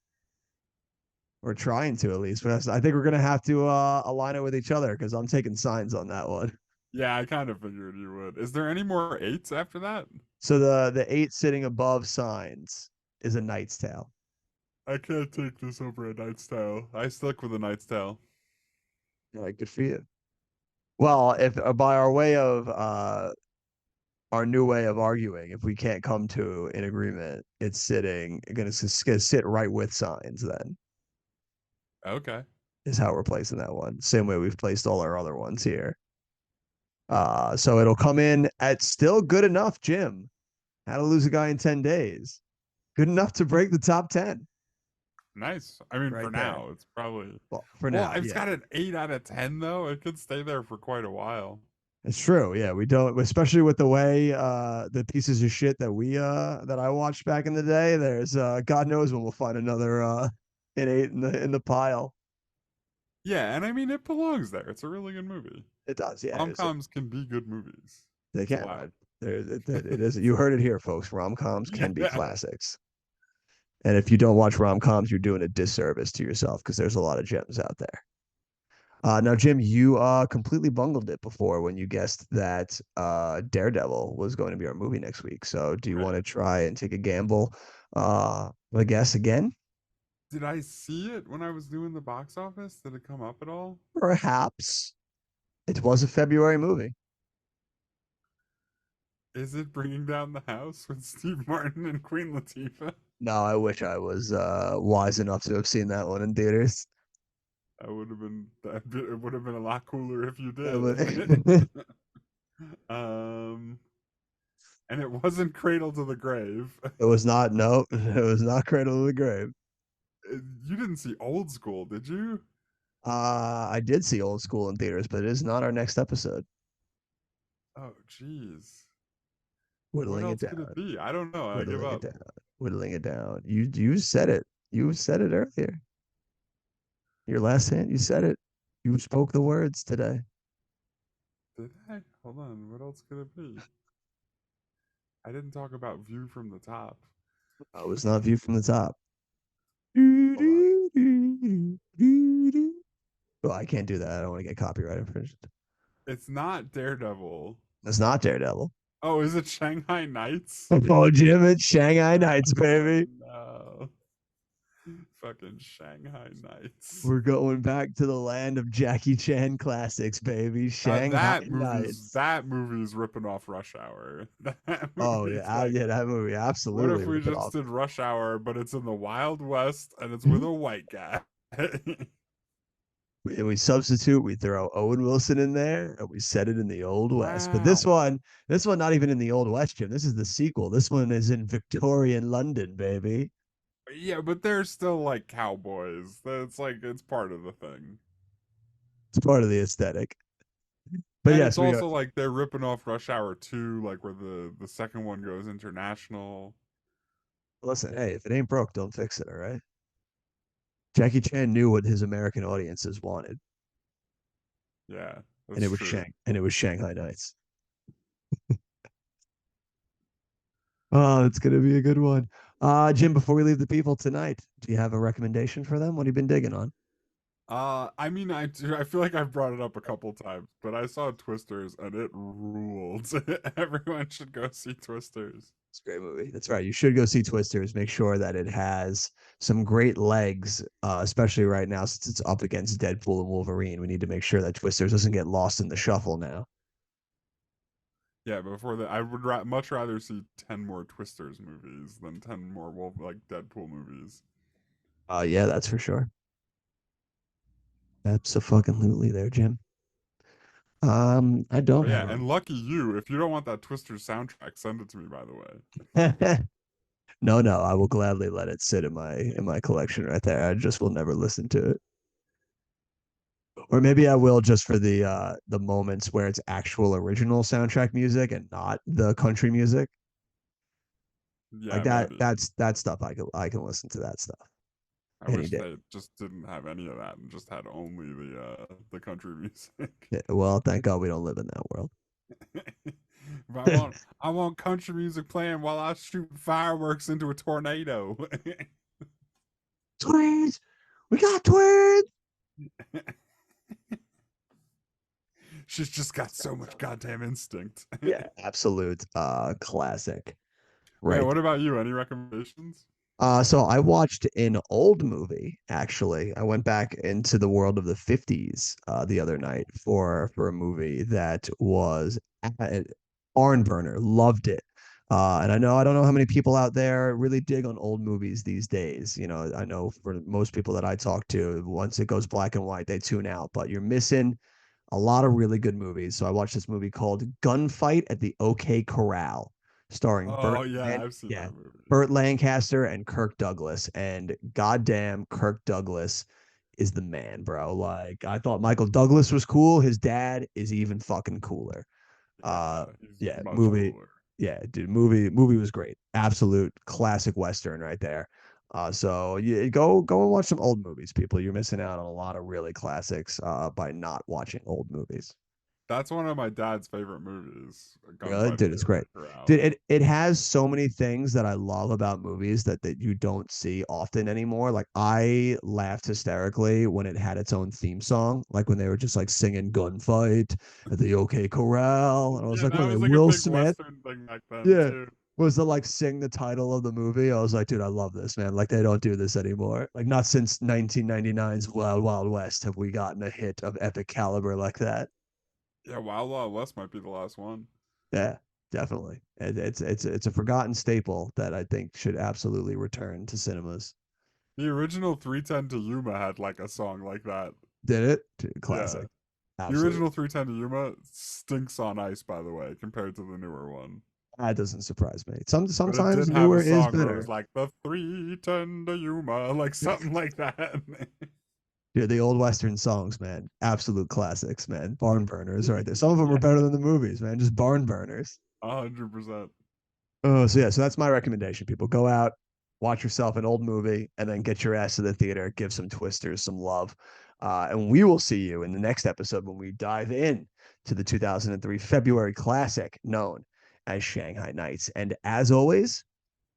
We're trying to at least, but I think we're gonna have to align it with each other because I'm taking Signs on that one. Yeah, I kind of figured you would. Is there any more eights after that? So the 8 sitting above Signs is A Knight's Tale. I can't take this over a Knight's Tale. I stick with a Knight's Tale. All right, good for you. Well, if by our way of our new way of arguing, if we can't come to an agreement, it's gonna sit right with Signs. Then Okay. is how we're placing that one. Same way we've placed all our other ones here. So it'll come in at still good enough, Jim. How to Lose a Guy in 10 Days. Good enough to break the top 10. Nice. I mean, Right for there. now, it's probably. Well, for Well, now, it's yeah. got an 8 out of 10, though. It could stay there for quite a while. It's true. Yeah, we don't, especially with the way the pieces of shit that that I watched back in the day. There's God knows when we'll find another an 8 in the pile. Yeah, and I mean, it belongs there. It's a really good movie. It does. Yeah, Rom-coms can be good movies. they It's can. allowed. It is. You heard it here, folks. Rom-coms can be Yeah. classics. And if you don't watch rom-coms, you're doing a disservice to yourself because there's a lot of gems out there. Now, Jim, you completely bungled it before when you guessed that Daredevil was going to be our movie next week. So do you Right. want to try and take a gamble, I guess, again? Did I see it when I was doing the box office? Did it come up at all? Perhaps it was a February movie. Is it Bringing Down the House with Steve Martin and Queen Latifah? No, I wish I was wise enough to have seen that one in theaters. That would have been it would have been a lot cooler if you That did. would- um, and it wasn't Cradle to the Grave. It was not. No, it was not Cradle of the Grave. You didn't see Old School, did you? I did see Old School in theaters, but it is not our next episode. Oh, jeez. What Whittling it else could down. it be? I don't know. I give Whittling it up. down. Whittling it down. You said it. You said it earlier. Your last hint. You said it. You spoke the words today. Did I? Hold on. What else could it be? I didn't talk about View from the Top. I was not viewed from the top. Oh, I can't do that. I don't want to get copyright infringed. It's not Daredevil. That's not Daredevil. Oh, is it Shanghai Nights? Oh, Jim, it's Shanghai Nights, baby. No. Fucking Shanghai Nights. We're going back to the land of Jackie Chan classics, baby. Shanghai Nights. That movie's ripping off Rush Hour. Oh yeah, yeah, that movie What absolutely. if we ripped it just off. did Rush Hour, but it's in the Wild West and it's with a white guy? We substitute, we throw Owen Wilson in there, and we set it in the Old West. But this one, not even in the Old West, Jim. This is the sequel. This one is in Victorian London, baby. Yeah, but they're still like cowboys. That's like it's part of the thing. It's part of the aesthetic. But And yes, it's we also are, like they're ripping off Rush Hour 2, like where the second one goes international. listen. Hey, if it ain't broke, don't fix it. All right. Jackie Chan knew what his American audiences wanted, Yeah, and it that's was true. it was Shanghai Nights. Oh, it's gonna be a good one. Jim, before we leave the people tonight, do you have a recommendation for them? What have you been digging on? I mean, I do. I feel like I've brought it up a couple times, but I saw Twisters and it ruled. Everyone should go see Twisters. It's a great movie. That's right. You should go see Twisters. Make sure that it has some great legs, especially right now since it's up against Deadpool and Wolverine. We need to make sure that Twisters doesn't get lost in the shuffle now. Yeah, before that, I would much rather see 10 more Twisters movies than 10 more like Deadpool movies. Yeah, that's for sure. Absolutely there, Jim. I don't Oh, yeah, have and lucky you, if you don't want that Twisters soundtrack, send it to me, by the way. a No, no, I will gladly let it sit in my collection right there. I just will never listen to it. Or maybe I will just for the moments where it's actual original soundtrack music and not the country music. Yeah, Like that maybe. that stuff I can listen to that stuff I any wish day. they just didn't have any of that and just had only the country music. Yeah, well, thank God we don't live in that world. But I want country music playing while I shoot fireworks into a tornado. Twins! We got twins! She's just got so much goddamn instinct. Yeah, absolute classic. Right. Right. What about you? Any recommendations? So I watched an old movie, actually. I went back into the world of the 50s the other night for a movie that was a barn burner. Loved it. And I don't know how many people out there really dig on old movies these days. You know, I know for most people that I talk to, once it goes black and white, they tune out, but you're missing a lot of really good movies. So I watched this movie called Gunfight at the OK Corral, starring Oh yeah, I've seen yeah, that movie. Burt Lancaster and Kirk Douglas. And goddamn, Kirk Douglas is the man, bro. Like I thought Michael Douglas was cool. His dad is even fucking cooler. He's Yeah, much movie. cooler. Yeah, dude, movie was great. Absolute classic Western right there. So you go and watch some old movies, people. You're missing out on a lot of really classics by not watching old movies. That's one of my dad's favorite movies. Really? Gunfight Dude, at it's the great. Corral. Dude, it has so many things that I love about movies that you don't see often anymore. Like I laughed hysterically when it had its own theme song, like when they were just like singing Gunfight at the OK Corral. And I was Yeah, like, that what are was they, like a Will big Smith? Western thing back then Yeah. too. was to like sing the title of the movie. I was like, dude, I love this, man. Like they don't do this anymore. Like not since 1999's Wild Wild West have we gotten a hit of epic caliber like that. Yeah, Wild Wild West might be the last one. Yeah, definitely. It's a forgotten staple that I think should absolutely return to cinemas. The original 310 to Yuma had like a song like that. Did it? Dude, Yeah. classic. The Absolutely. original 310 to Yuma stinks on ice, by the way, compared to the newer one. That doesn't surprise me. But it Sometimes did have newer a is song where it better. was like the 310 to Yuma, like something like that. Yeah, the old Western songs, man. Absolute classics, man. Barn burners right there. Some of them are better than the movies, man. Just barn burners. 100%. Oh, so yeah, so that's my recommendation. People go out, watch yourself an old movie, and then get your ass to the theater, give some twisters some love. And we will see you in the next episode when we dive in to the 2003 February classic known as Shanghai Nights. And as always,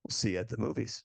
we'll see you at the movies.